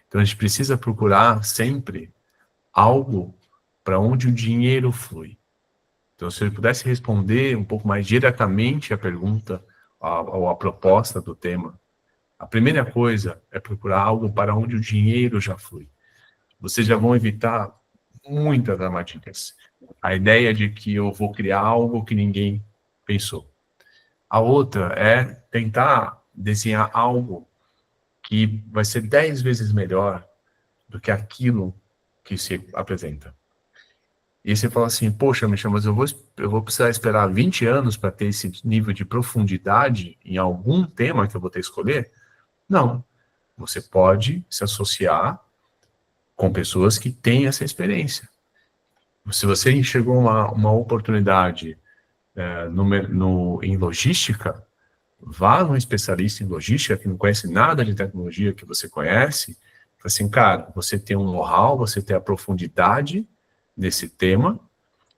Então a gente precisa procurar sempre algo para onde o dinheiro flui. Então, se eu pudesse responder um pouco mais diretamente a pergunta ou a proposta do tema, a primeira coisa é procurar algo para onde o dinheiro já flui. Vocês já vão evitar muitas armadilhas. A ideia de que eu vou criar algo que ninguém pensou. A outra é tentar desenhar algo que vai ser 10 vezes melhor do que aquilo que se apresenta. E você fala assim: poxa, Michel, mas eu vou precisar esperar 20 anos para ter esse nível de profundidade em algum tema que eu vou ter que escolher? Não. Você pode se associar com pessoas que têm essa experiência. Se você enxergou uma oportunidade em logística, vá num especialista em logística que não conhece nada de tecnologia que você conhece. Assim, cara, você tem um know-how, você tem a profundidade nesse tema,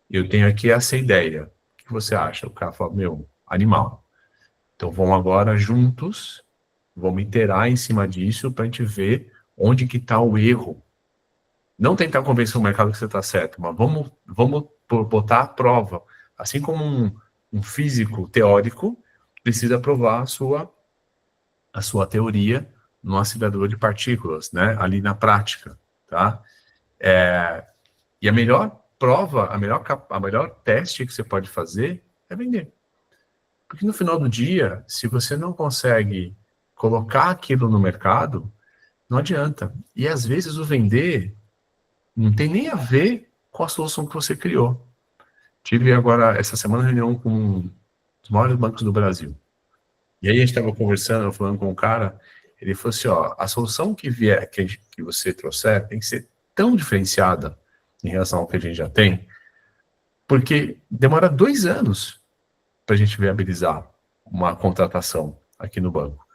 eu tenho aqui essa ideia. O que você acha? O cara fala: meu, animal. Então vamos agora juntos, vamos iterar em cima disso para a gente ver onde que está o erro. Não tentar convencer o mercado que você está certo, mas vamos botar à prova. Assim como um físico teórico precisa provar a sua teoria no acelerador de partículas, né? Ali na prática, tá? E a melhor prova, a melhor teste que você pode fazer é vender. Porque no final do dia, se você não consegue colocar aquilo no mercado, não adianta. E às vezes o vender não tem nem a ver com a solução que você criou. Tive agora, essa semana, reunião com um dos maiores bancos do Brasil. E aí a gente estava conversando, falando com o cara, Ele falou assim, ó, a solução que vier, que você trouxer, tem que ser tão diferenciada em relação ao que a gente já tem, porque demora 2 anos para a gente viabilizar uma contratação aqui no banco.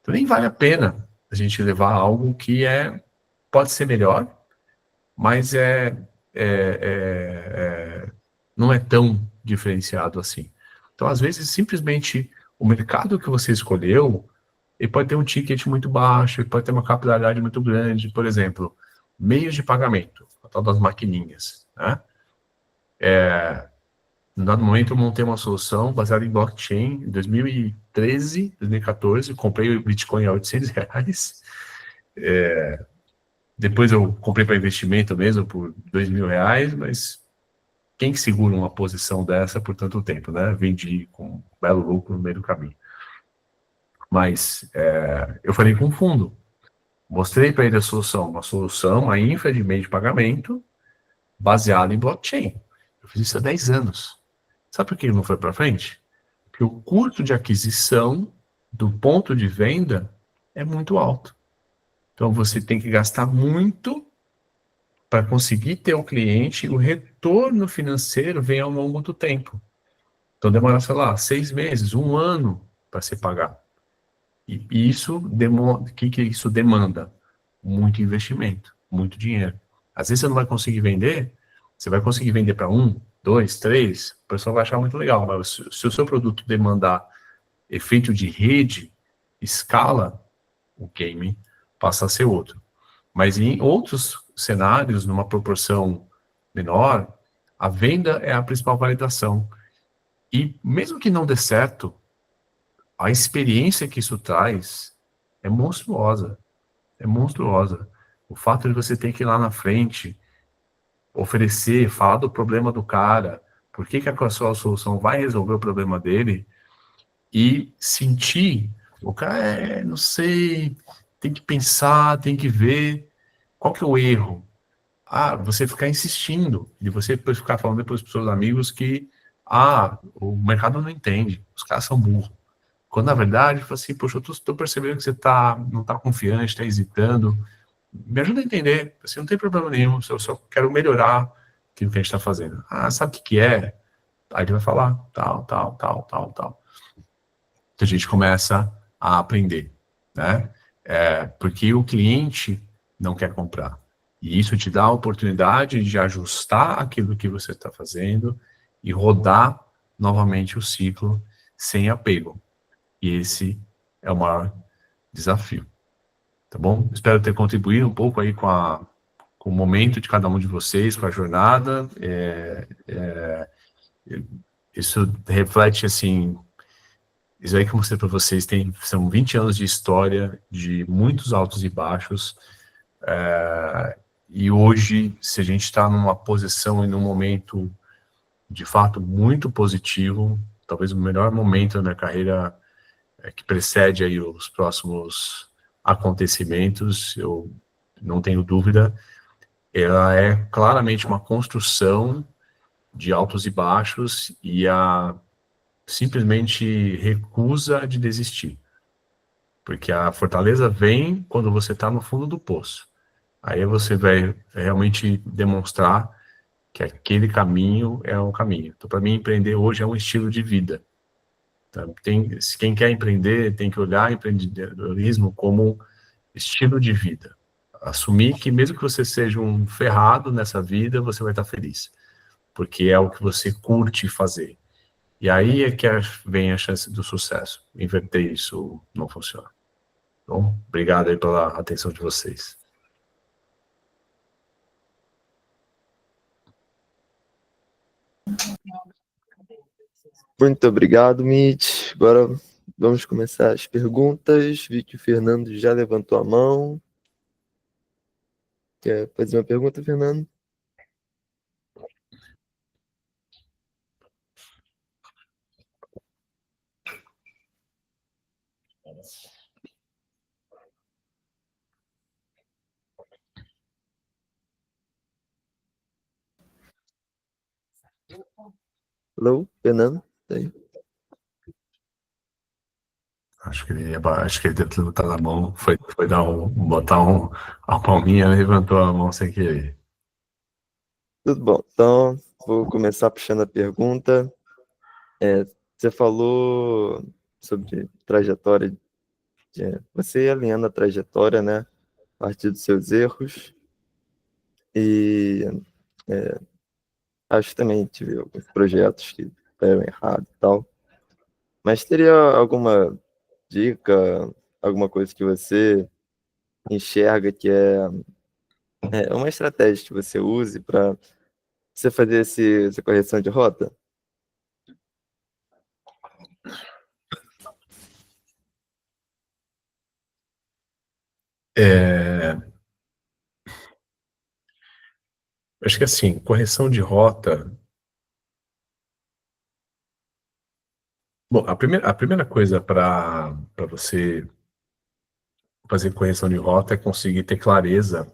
Então nem vale a pena a gente levar algo que pode ser melhor, mas não é tão diferenciado assim. Então, às vezes, simplesmente o mercado que você escolheu, ele pode ter um ticket muito baixo, ele pode ter uma capilaridade muito grande. Por exemplo, meios de pagamento, a tal das maquininhas, né? No dado momento, eu montei uma solução baseada em blockchain em 2013, 2014, comprei o Bitcoin a R$ 800. Depois eu comprei para investimento mesmo por R$ 2.000, mas quem que segura uma posição dessa por tanto tempo, né? Vendi com um belo lucro no meio do caminho. Mas eu falei com o fundo, mostrei para ele a solução, uma infra de meio de pagamento baseada em blockchain. Eu fiz isso há 10 anos. Sabe por que não foi para frente? Porque o custo de aquisição do ponto de venda é muito alto. Então você tem que gastar muito para conseguir ter o cliente e o retorno financeiro vem ao longo do tempo. Então demora, sei lá, 6 meses, 1 ano para se pagar. E isso que isso demanda? Muito investimento, muito dinheiro. Às vezes você não vai conseguir vender, você vai conseguir vender para 1, 2, 3, o pessoal vai achar muito legal, mas se o seu produto demandar efeito de rede, escala, o game passa a ser outro. Mas em outros cenários, numa proporção menor, a venda é a principal validação. E mesmo que não dê certo, a experiência que isso traz é monstruosa. É monstruosa. O fato de você ter que ir lá na frente, oferecer, falar do problema do cara, por que a sua solução vai resolver o problema dele, e sentir, o cara não sei, tem que pensar, tem que ver, qual que é o erro? Você ficar insistindo, e você depois ficar falando depois para os seus amigos que, o mercado não entende, os caras são burros. Quando na verdade, fala assim, poxa, eu tô percebendo que você não tá confiante, está hesitando. Me ajuda a entender. Assim, não tem problema nenhum, eu só quero melhorar aquilo que a gente está fazendo. Sabe o que que é? Aí ele vai falar, tal, tal, tal, tal, tal. Então a gente começa a aprender, né? Porque o cliente não quer comprar. E isso te dá a oportunidade de ajustar aquilo que você está fazendo e rodar novamente o ciclo sem apego. E esse é o maior desafio, tá bom? Espero ter contribuído um pouco aí com o momento de cada um de vocês, com a jornada. Isso reflete, assim, isso aí que eu mostrei para vocês, são 20 anos de história, de muitos altos e baixos, e hoje, se a gente está numa posição e num momento, de fato, muito positivo, talvez o melhor momento da minha carreira que precede aí os próximos acontecimentos, eu não tenho dúvida, ela é claramente uma construção de altos e baixos e a simplesmente recusa de desistir, porque a fortaleza vem quando você está no fundo do poço. Aí você vai realmente demonstrar que aquele caminho é um caminho. Então, para mim, empreender hoje é um estilo de vida. Tá? Quem quer empreender tem que olhar empreendedorismo como estilo de vida. Assumir que mesmo que você seja um ferrado nessa vida, você vai estar feliz, porque é o que você curte fazer. E aí é que vem a chance do sucesso. Inverter isso não funciona. Bom, obrigado aí pela atenção de vocês. Muito obrigado, Mitch. Agora vamos começar as perguntas. Vi que o Fernando já levantou a mão. Quer fazer uma pergunta, Fernando? Alô, Fernando? Tá aí? Acho que ele deve ter levantado a mão, foi dar botar a palminha, levantou a mão sem querer. Tudo bom. Então, vou começar puxando a pergunta. Você falou sobre trajetória, você ir alinhando a trajetória, né? A partir dos seus erros. E acho que também tive alguns projetos que deram errado e tal. Mas teria alguma dica, alguma coisa que você enxerga que é uma estratégia que você use para você fazer essa correção de rota? Acho que assim, correção de rota. Bom, a primeira coisa para você fazer correção de rota é conseguir ter clareza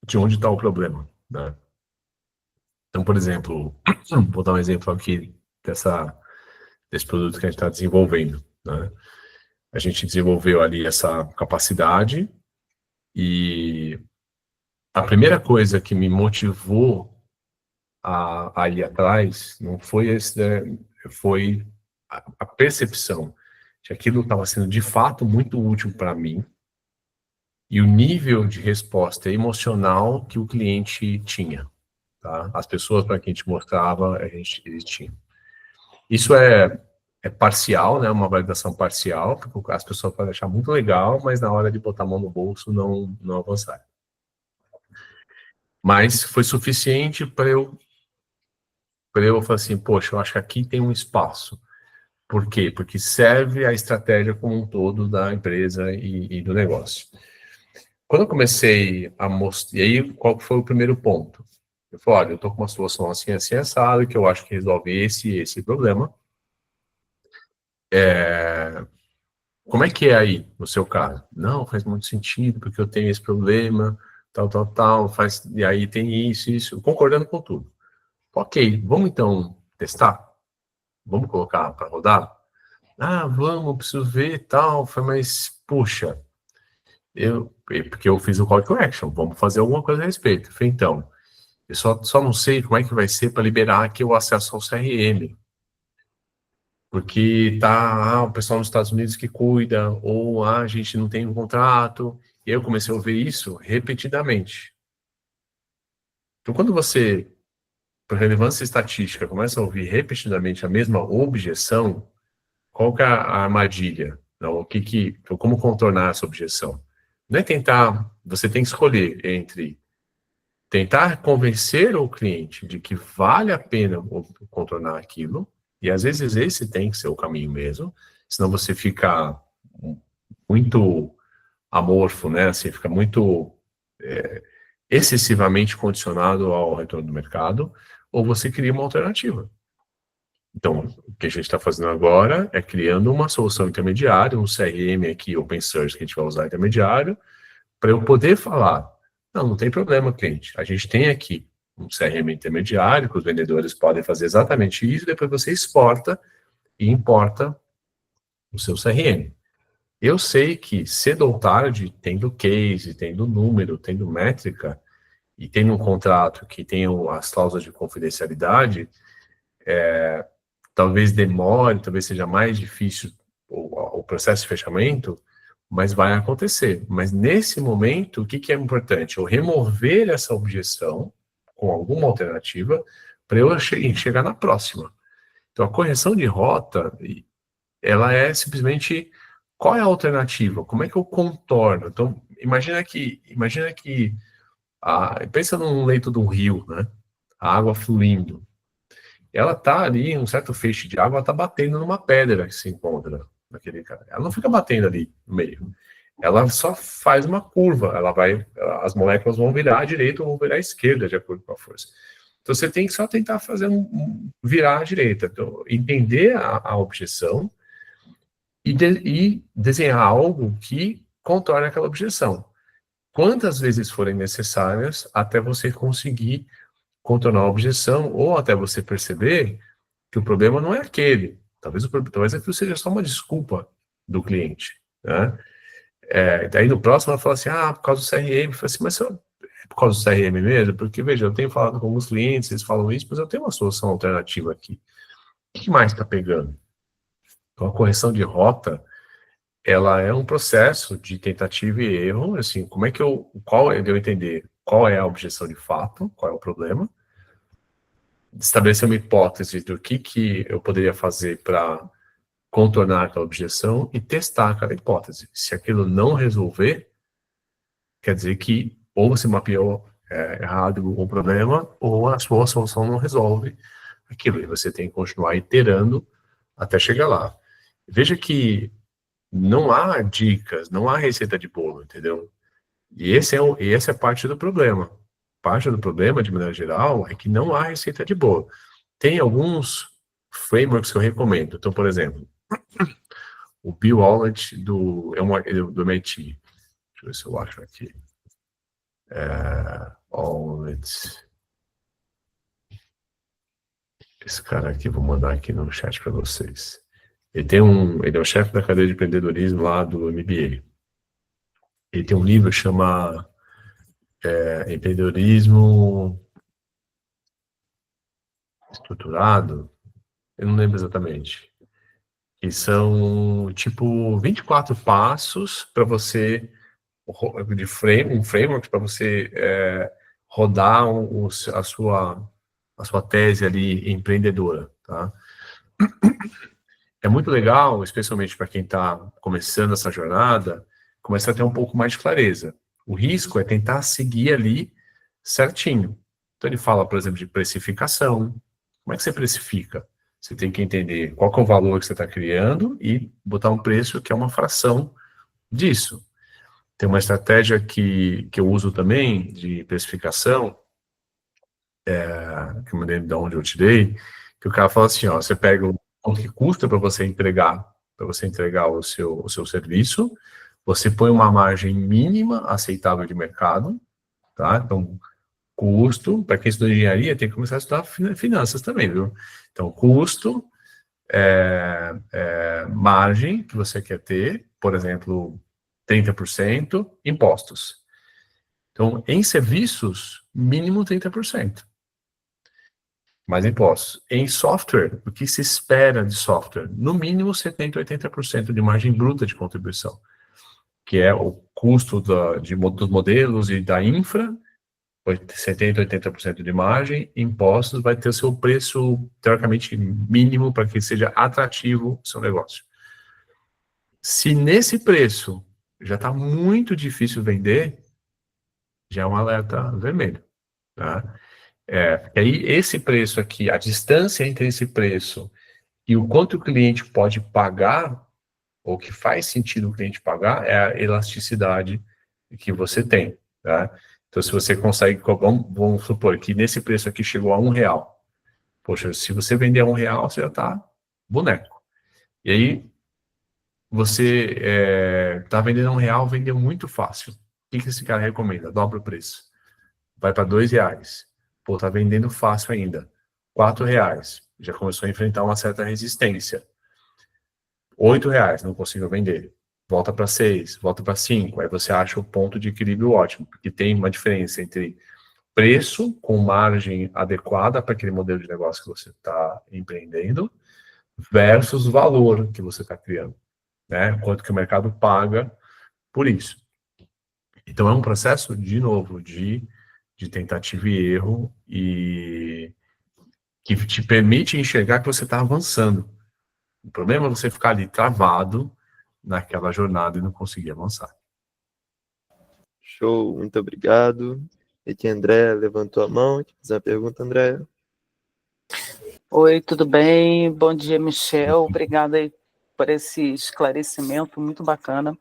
de onde está o problema, né? Então, por exemplo, vou dar um exemplo aqui desse produto que a gente está desenvolvendo, né? A gente desenvolveu ali essa capacidade e a primeira coisa que me motivou a ir atrás não foi foi a percepção de que aquilo estava sendo de fato muito útil para mim e o nível de resposta emocional que o cliente tinha, tá? As pessoas para quem a gente mostrava, eles tinham. Isso é parcial, né? Uma validação parcial, porque as pessoas podem achar muito legal, mas na hora de botar a mão no bolso não avançar. Mas foi suficiente para eu falar assim, poxa, eu acho que aqui tem um espaço. Por quê? Porque serve a estratégia como um todo da empresa e do negócio. Quando eu comecei a mostrar, e aí qual foi o primeiro ponto? Eu falei, olha, eu estou com uma solução assim, assim, assado, que eu acho que resolve esse problema. Como é que é aí, no seu caso? Não, faz muito sentido, porque eu tenho esse problema, tal, e aí tem isso, concordando com tudo. Ok, vamos então testar? Vamos colocar para rodar? Ah, vamos, preciso ver tal. Foi, mas, puxa, porque eu fiz o call to action, vamos fazer alguma coisa a respeito. Falei, então, eu só não sei como é que vai ser para liberar aqui o acesso ao CRM. Porque tá o pessoal nos Estados Unidos que cuida, ou a gente não tem um contrato. E eu comecei a ouvir isso repetidamente. Então, quando você, por relevância estatística, começa a ouvir repetidamente a mesma objeção, qual que é a armadilha? Não, como contornar essa objeção? Não é tentar, você tem que escolher entre tentar convencer o cliente de que vale a pena contornar aquilo, e às vezes esse tem que ser o caminho mesmo, senão você fica muito amorfo, né? Assim, fica muito excessivamente condicionado ao retorno do mercado, ou você cria uma alternativa. Então, o que a gente está fazendo agora é criando uma solução intermediária, um CRM aqui, open source, que a gente vai usar intermediário, para eu poder falar, não tem problema, cliente, a gente tem aqui um CRM intermediário, que os vendedores podem fazer exatamente isso, depois você exporta e importa o seu CRM. Eu sei que cedo ou tarde, tendo case, tendo número, tendo métrica, e tendo um contrato que tenha as cláusulas de confidencialidade, talvez demore, talvez seja mais difícil o processo de fechamento, mas vai acontecer. Mas nesse momento, o que é importante? Eu remover essa objeção com alguma alternativa para eu chegar na próxima. Então, a correção de rota, ela é simplesmente qual é a alternativa? Como é que eu contorno? Então, imagina que pensa num leito de um rio, né? A água fluindo. Ela tá ali, um certo feixe de água, ela tá batendo numa pedra que se encontra naquele cara. Ela não fica batendo ali no meio. Ela só faz uma curva. As moléculas vão virar à direita ou vão virar à esquerda, de acordo com a força. Então você tem que só tentar fazer virar à direita. Então, entender a objeção e desenhar algo que contorne aquela objeção. Quantas vezes forem necessárias até você conseguir contornar a objeção ou até você perceber que o problema não é aquele. Talvez aquilo seja só uma desculpa do cliente, né? Daí no próximo ela fala assim, por causa do CRM. Eu falo assim, mas é por causa do CRM mesmo? Porque, veja, eu tenho falado com alguns clientes, eles falam isso, mas eu tenho uma solução alternativa aqui. O que mais está pegando? Então, a correção de rota, ela é um processo de tentativa e erro, assim, qual é de eu entender qual é a objeção de fato, qual é o problema, estabelecer uma hipótese do que eu poderia fazer para contornar aquela objeção e testar aquela hipótese. Se aquilo não resolver, quer dizer que ou você mapeou errado o problema, ou a sua solução não resolve aquilo, e você tem que continuar iterando até chegar lá. Veja que não há dicas, não há receita de bolo, entendeu? E essa é parte do problema. Parte do problema, de maneira geral, é que não há receita de bolo. Tem alguns frameworks que eu recomendo. Então, por exemplo, o Bill Wallet do MIT. Deixa eu ver se eu acho aqui. Wallet. Esse cara aqui, vou mandar aqui no chat para vocês. Ele é o chefe da cadeia de empreendedorismo lá do MBA. Ele tem um livro que chama Empreendedorismo Estruturado. Eu não lembro exatamente. Que são, tipo, 24 passos para você, um framework para você rodar a sua tese ali empreendedora, tá? É muito legal, especialmente para quem está começando essa jornada, começar a ter um pouco mais de clareza. O risco é tentar seguir ali certinho. Então ele fala, por exemplo, de precificação. Como é que você precifica? Você tem que entender qual que é o valor que você está criando e botar um preço que é uma fração disso. Tem uma estratégia que eu uso também de precificação, que eu mandei de onde eu tirei, que o cara fala assim, ó, você pega o quanto que custa para você entregar o seu serviço, você põe uma margem mínima aceitável de mercado, tá? Então, custo, para quem estuda engenharia, tem que começar a estudar finanças também, viu? Então, custo, margem que você quer ter, por exemplo, 30%, impostos. Então, em serviços, mínimo 30%. Mais impostos. Em software, o que se espera de software? No mínimo 70%, 80% de margem bruta de contribuição, que é o custo dos modelos e da infra, 70%, 80% de margem, impostos, vai ter o seu preço, teoricamente, mínimo para que seja atrativo o seu negócio. Se nesse preço já está muito difícil vender, já é um alerta vermelho, tá? E aí esse preço aqui, a distância entre esse preço e o quanto o cliente pode pagar, ou que faz sentido o cliente pagar, é a elasticidade que você tem, tá? Então, se você consegue, vamos supor que nesse preço aqui chegou a R$1. Poxa, se você vender a R$1, você já está boneco. E aí, você está vendendo R$1, vendeu muito fácil. O que esse cara recomenda? Dobra o preço. Vai para R$2. Pô, tá vendendo fácil ainda. R$4. Já começou a enfrentar uma certa resistência. R$8, não consigo vender. Volta para 6, volta para 5. Aí você acha o ponto de equilíbrio ótimo, porque tem uma diferença entre preço com margem adequada para aquele modelo de negócio que você está empreendendo versus valor que você está criando, né? Quanto que o mercado paga por isso. Então é um processo, de novo, de tentativa e erro e que te permite enxergar que você está avançando. O problema é você ficar ali travado naquela jornada e não conseguir avançar. Show, muito obrigado. Aqui, André levantou a mão. Quer fazer uma pergunta, André? Oi, tudo bem? Bom dia, Michel. Obrigada aí por esse esclarecimento muito bacana.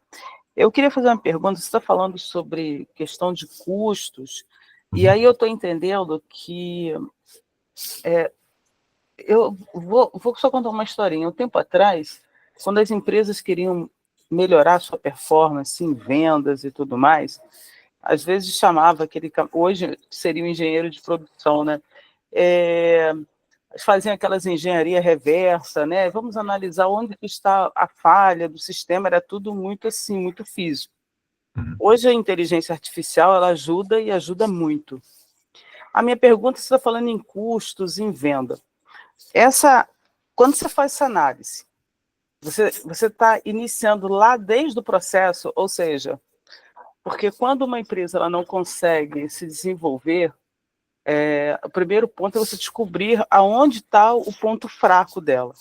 Eu queria fazer uma pergunta. Você está falando sobre questão de custos, e aí eu estou entendendo que eu vou só contar uma historinha. Um tempo atrás, quando as empresas queriam melhorar sua performance em vendas e tudo mais, às vezes chamava hoje seria o engenheiro de produção, né? faziam aquelas engenharia reversa, né? Vamos analisar onde que está a falha do sistema, era tudo muito assim, muito físico. Hoje a inteligência artificial, ela ajuda e ajuda muito. A minha pergunta, você está falando em custos, em venda. Quando você faz essa análise, você está iniciando lá desde o processo, ou seja, porque quando uma empresa ela não consegue se desenvolver, o primeiro ponto é você descobrir aonde está o ponto fraco dela.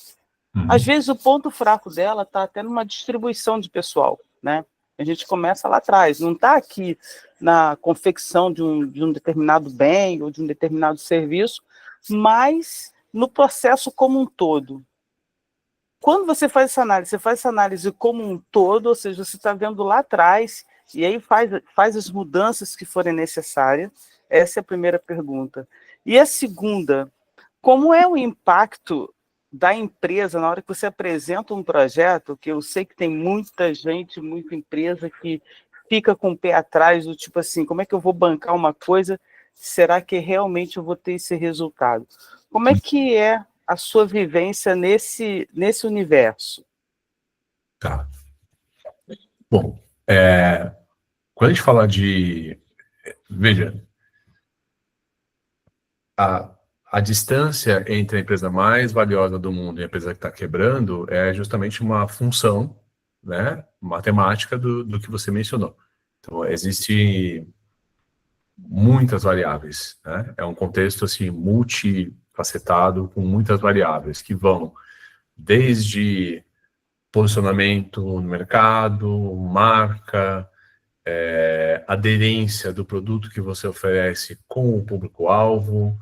Às vezes o ponto fraco dela está até numa distribuição de pessoal, né? A gente começa lá atrás, não está aqui na confecção de um determinado bem ou de um determinado serviço, mas no processo como um todo. Quando você faz essa análise como um todo, ou seja, você está vendo lá atrás, e aí faz as mudanças que forem necessárias. Essa é a primeira pergunta. E a segunda, como é o impacto da empresa na hora que você apresenta um projeto, que eu sei que tem muita gente, muita empresa que fica com o pé atrás, do tipo assim, como é que eu vou bancar uma coisa? Será que realmente eu vou ter esse resultado? Como é que é a sua vivência nesse universo? Tá. Bom, quando a gente fala de... Veja, a distância entre a empresa mais valiosa do mundo e a empresa que está quebrando é justamente uma função, né, matemática do que você mencionou. Então, existe muitas variáveis, né? É um contexto assim multifacetado com muitas variáveis que vão desde posicionamento no mercado, marca, aderência do produto que você oferece com o público-alvo,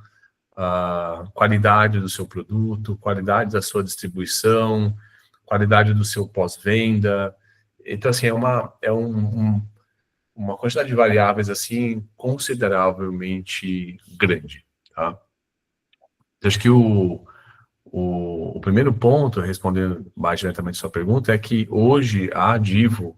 a qualidade do seu produto, qualidade da sua distribuição, qualidade do seu pós-venda. Então, assim, é uma quantidade de variáveis assim consideravelmente grande, tá? Eu acho que o primeiro ponto, respondendo mais diretamente a sua pergunta, é que hoje a Divo,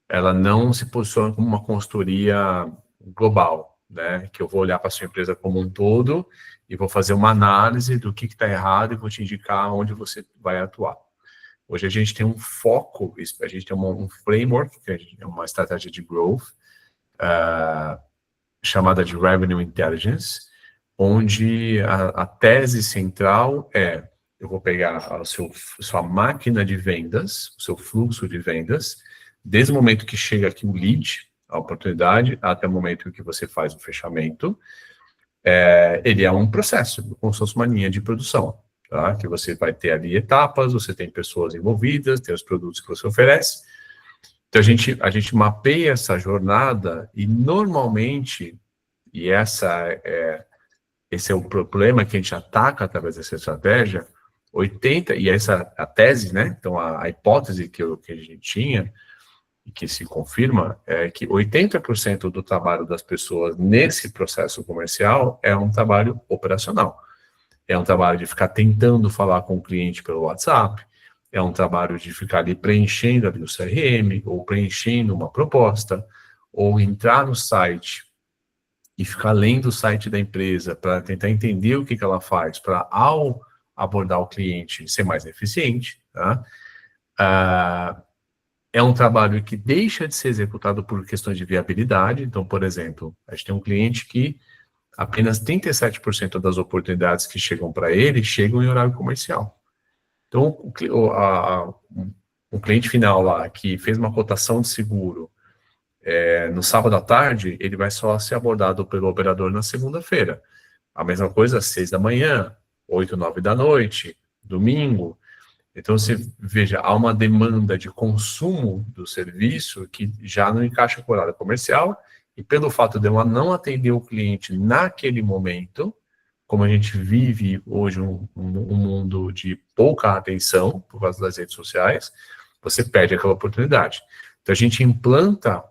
ela não se posiciona como uma consultoria global, né? Que eu vou olhar para a sua empresa como um todo e vou fazer uma análise do que está errado e vou te indicar onde você vai atuar. Hoje a gente tem um foco, a gente tem um framework, que é uma estratégia de growth, chamada de Revenue Intelligence, onde a tese central é: eu vou pegar sua máquina de vendas, o seu fluxo de vendas, desde o momento que chega aqui o lead, a oportunidade, até o momento que você faz o fechamento. Ele é um processo, como se fosse uma linha de produção, tá? Que você vai ter ali etapas, você tem pessoas envolvidas, tem os produtos que você oferece. Então, a gente mapeia essa jornada e, normalmente, e esse é o problema que a gente ataca através dessa estratégia, e essa a tese, né? Então, a hipótese que a gente tinha, e que se confirma, é que 80% do trabalho das pessoas nesse processo comercial é um trabalho operacional. É um trabalho de ficar tentando falar com o cliente pelo WhatsApp, é um trabalho de ficar ali preenchendo ali o CRM, ou preenchendo uma proposta, ou entrar no site e ficar lendo o site da empresa para tentar entender o que ela faz, para, ao abordar o cliente, ser mais eficiente, tá? É um trabalho que deixa de ser executado por questões de viabilidade. Então, por exemplo, a gente tem um cliente que apenas 37% das oportunidades que chegam para ele chegam em horário comercial. Então, o cliente final lá, que fez uma cotação de seguro no sábado à tarde, ele vai só ser abordado pelo operador na segunda-feira. A mesma coisa, às 6 da manhã, 8, 9 da noite, domingo. Então, você veja, há uma demanda de consumo do serviço que já não encaixa com o horário comercial, e pelo fato de ela não atender o cliente naquele momento, como a gente vive hoje um mundo de pouca atenção por causa das redes sociais, você perde aquela oportunidade. Então, a gente implanta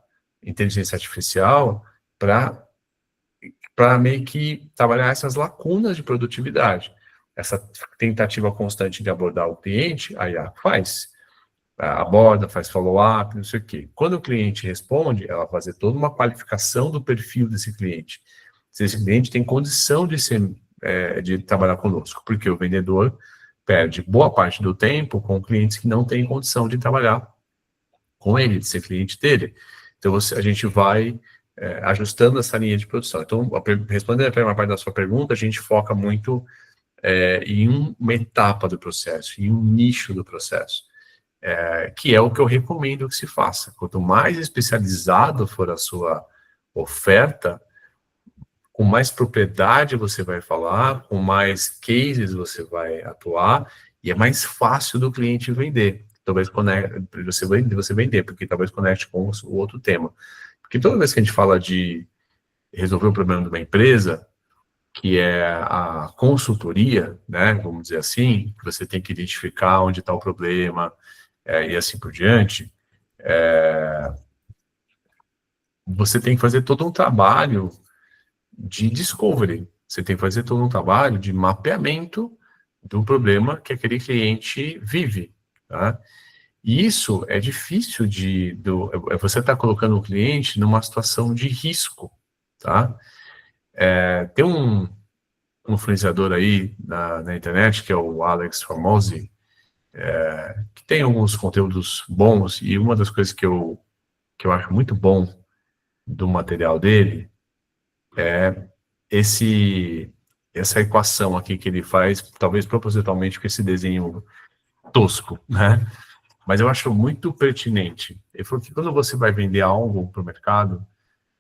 inteligência artificial para meio que trabalhar essas lacunas de produtividade. Essa tentativa constante de abordar o cliente, a IA aborda, faz follow-up, não sei o quê. Quando o cliente responde, ela vai fazer toda uma qualificação do perfil desse cliente. Se esse cliente tem condição de ser de trabalhar conosco, porque o vendedor perde boa parte do tempo com clientes que não têm condição de trabalhar com ele, de ser cliente dele. Então, a gente vai ajustando essa linha de produção. Então, respondendo a primeira parte da sua pergunta, a gente foca muito em uma etapa do processo, em um nicho do processo, que é o que eu recomendo que se faça. Quanto mais especializado for a sua oferta, com mais propriedade você vai falar, com mais cases você vai atuar, e é mais fácil do cliente vender. Talvez você vender, porque talvez conecte com o outro tema. Porque toda vez que a gente fala de resolver o problema de uma empresa, que é a consultoria, né, vamos dizer assim, que você tem que identificar onde está o problema, e assim por diante, você tem que fazer todo um trabalho de discovery, você tem que fazer todo um trabalho de mapeamento do problema que aquele cliente vive, tá? E isso é difícil você está colocando o cliente numa situação de risco, tá? Tem um influenciador aí na internet, que é o Alex Hormozi, que tem alguns conteúdos bons, e uma das coisas que eu acho muito bom do material dele é essa equação aqui que ele faz, talvez propositalmente com esse desenho tosco, né? Mas eu acho muito pertinente. Ele falou que quando você vai vender algo para o mercado,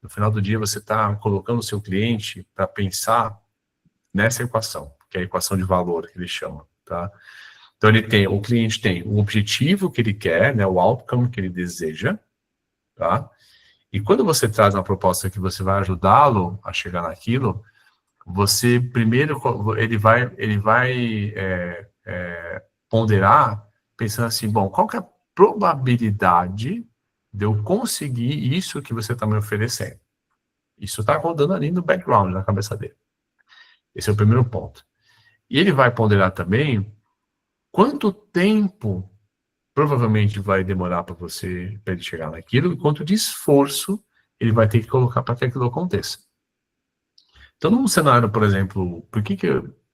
no final do dia você está colocando o seu cliente para pensar nessa equação, que é a equação de valor que ele chama, tá? Então o cliente tem o objetivo que ele quer, né, o outcome que ele deseja, tá? E quando você traz uma proposta que você vai ajudá-lo a chegar naquilo, você primeiro ele vai ponderar pensando assim, bom, qual que é a probabilidade de eu conseguir isso que você está me oferecendo? Isso está rodando ali no background, na cabeça dele. Esse é o primeiro ponto. E ele vai ponderar também quanto tempo provavelmente vai demorar para ele chegar naquilo e quanto de esforço ele vai ter que colocar para que aquilo aconteça. Então, num cenário, por exemplo,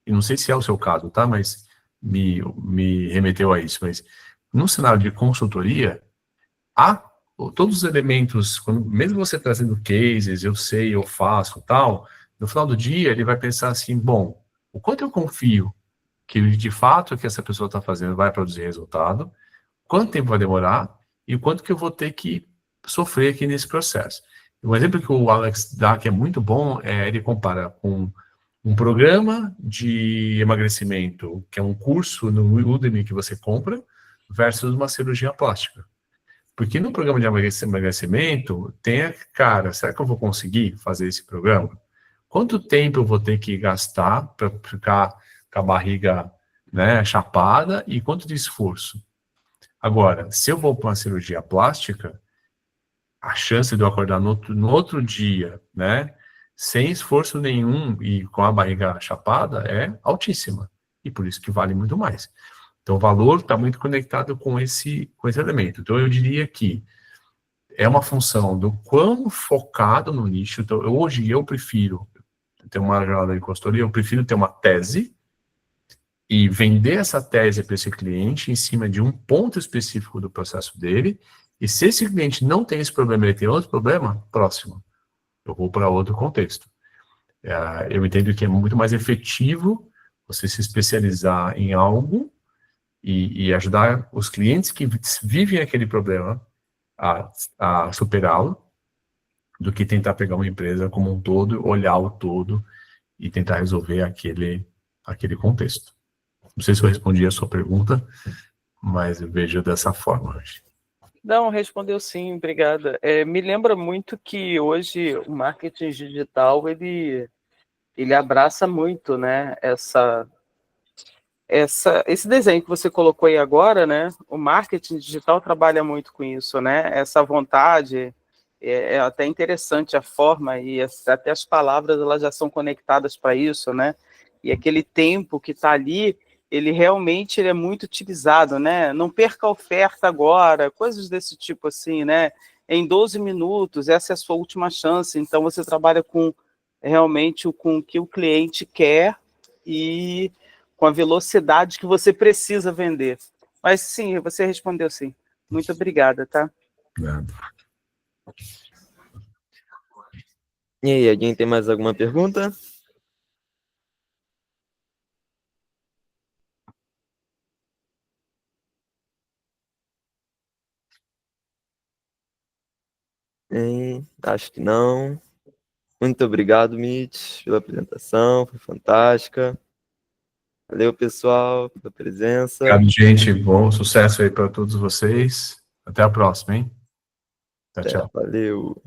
eu não sei se é o seu caso, tá? Mas me remeteu a isso, mas num cenário de consultoria, há todos os elementos, mesmo você trazendo cases, eu sei, eu faço, tal, no final do dia ele vai pensar assim, bom, o quanto eu confio que de fato o que essa pessoa está fazendo vai produzir resultado, quanto tempo vai demorar e o quanto que eu vou ter que sofrer aqui nesse processo. Um exemplo que o Alex dá, que é muito bom, ele compara com um programa de emagrecimento, que é um curso no Udemy que você compra, versus uma cirurgia plástica. Porque no programa de emagrecimento, cara, será que eu vou conseguir fazer esse programa? Quanto tempo eu vou ter que gastar para ficar com a barriga, né, chapada e quanto de esforço? Agora, se eu vou para uma cirurgia plástica, a chance de eu acordar no outro dia, né, sem esforço nenhum e com a barriga chapada é altíssima. E por isso que vale muito mais. Então, o valor está muito conectado com esse elemento. Então, eu diria que é uma função do quão focado no nicho. Então, hoje eu prefiro ter uma jornada de consultoria, eu prefiro ter uma tese e vender essa tese para esse cliente em cima de um ponto específico do processo dele. E se esse cliente não tem esse problema, ele tem outro problema, próximo. Eu vou para outro contexto. Eu entendo que é muito mais efetivo você se especializar em algo e ajudar os clientes que vivem aquele problema a superá-lo, do que tentar pegar uma empresa como um todo, olhar o todo e tentar resolver aquele contexto. Não sei se eu respondi a sua pergunta, mas eu vejo dessa forma. Não, respondeu sim, obrigada. Me lembra muito que hoje o marketing digital, ele abraça muito, né, esse desenho que você colocou aí agora, né? O marketing digital trabalha muito com isso, né? Essa vontade, é até interessante a forma e até as palavras elas já são conectadas para isso, né? E aquele tempo que está ali, ele realmente é muito utilizado, né? Não perca a oferta agora, coisas desse tipo assim, né? Em 12 minutos, essa é a sua última chance. Então você trabalha com realmente com o que o cliente quer e com a velocidade que você precisa vender. Mas sim, você respondeu sim. Muito obrigada, tá? E aí, alguém tem mais alguma pergunta? Acho que não. Muito obrigado, Mitch, pela apresentação, foi fantástica. Valeu, pessoal, pela presença. Obrigado, gente. Bom sucesso aí para todos vocês. Até a próxima, hein? Tchau, tchau. Valeu.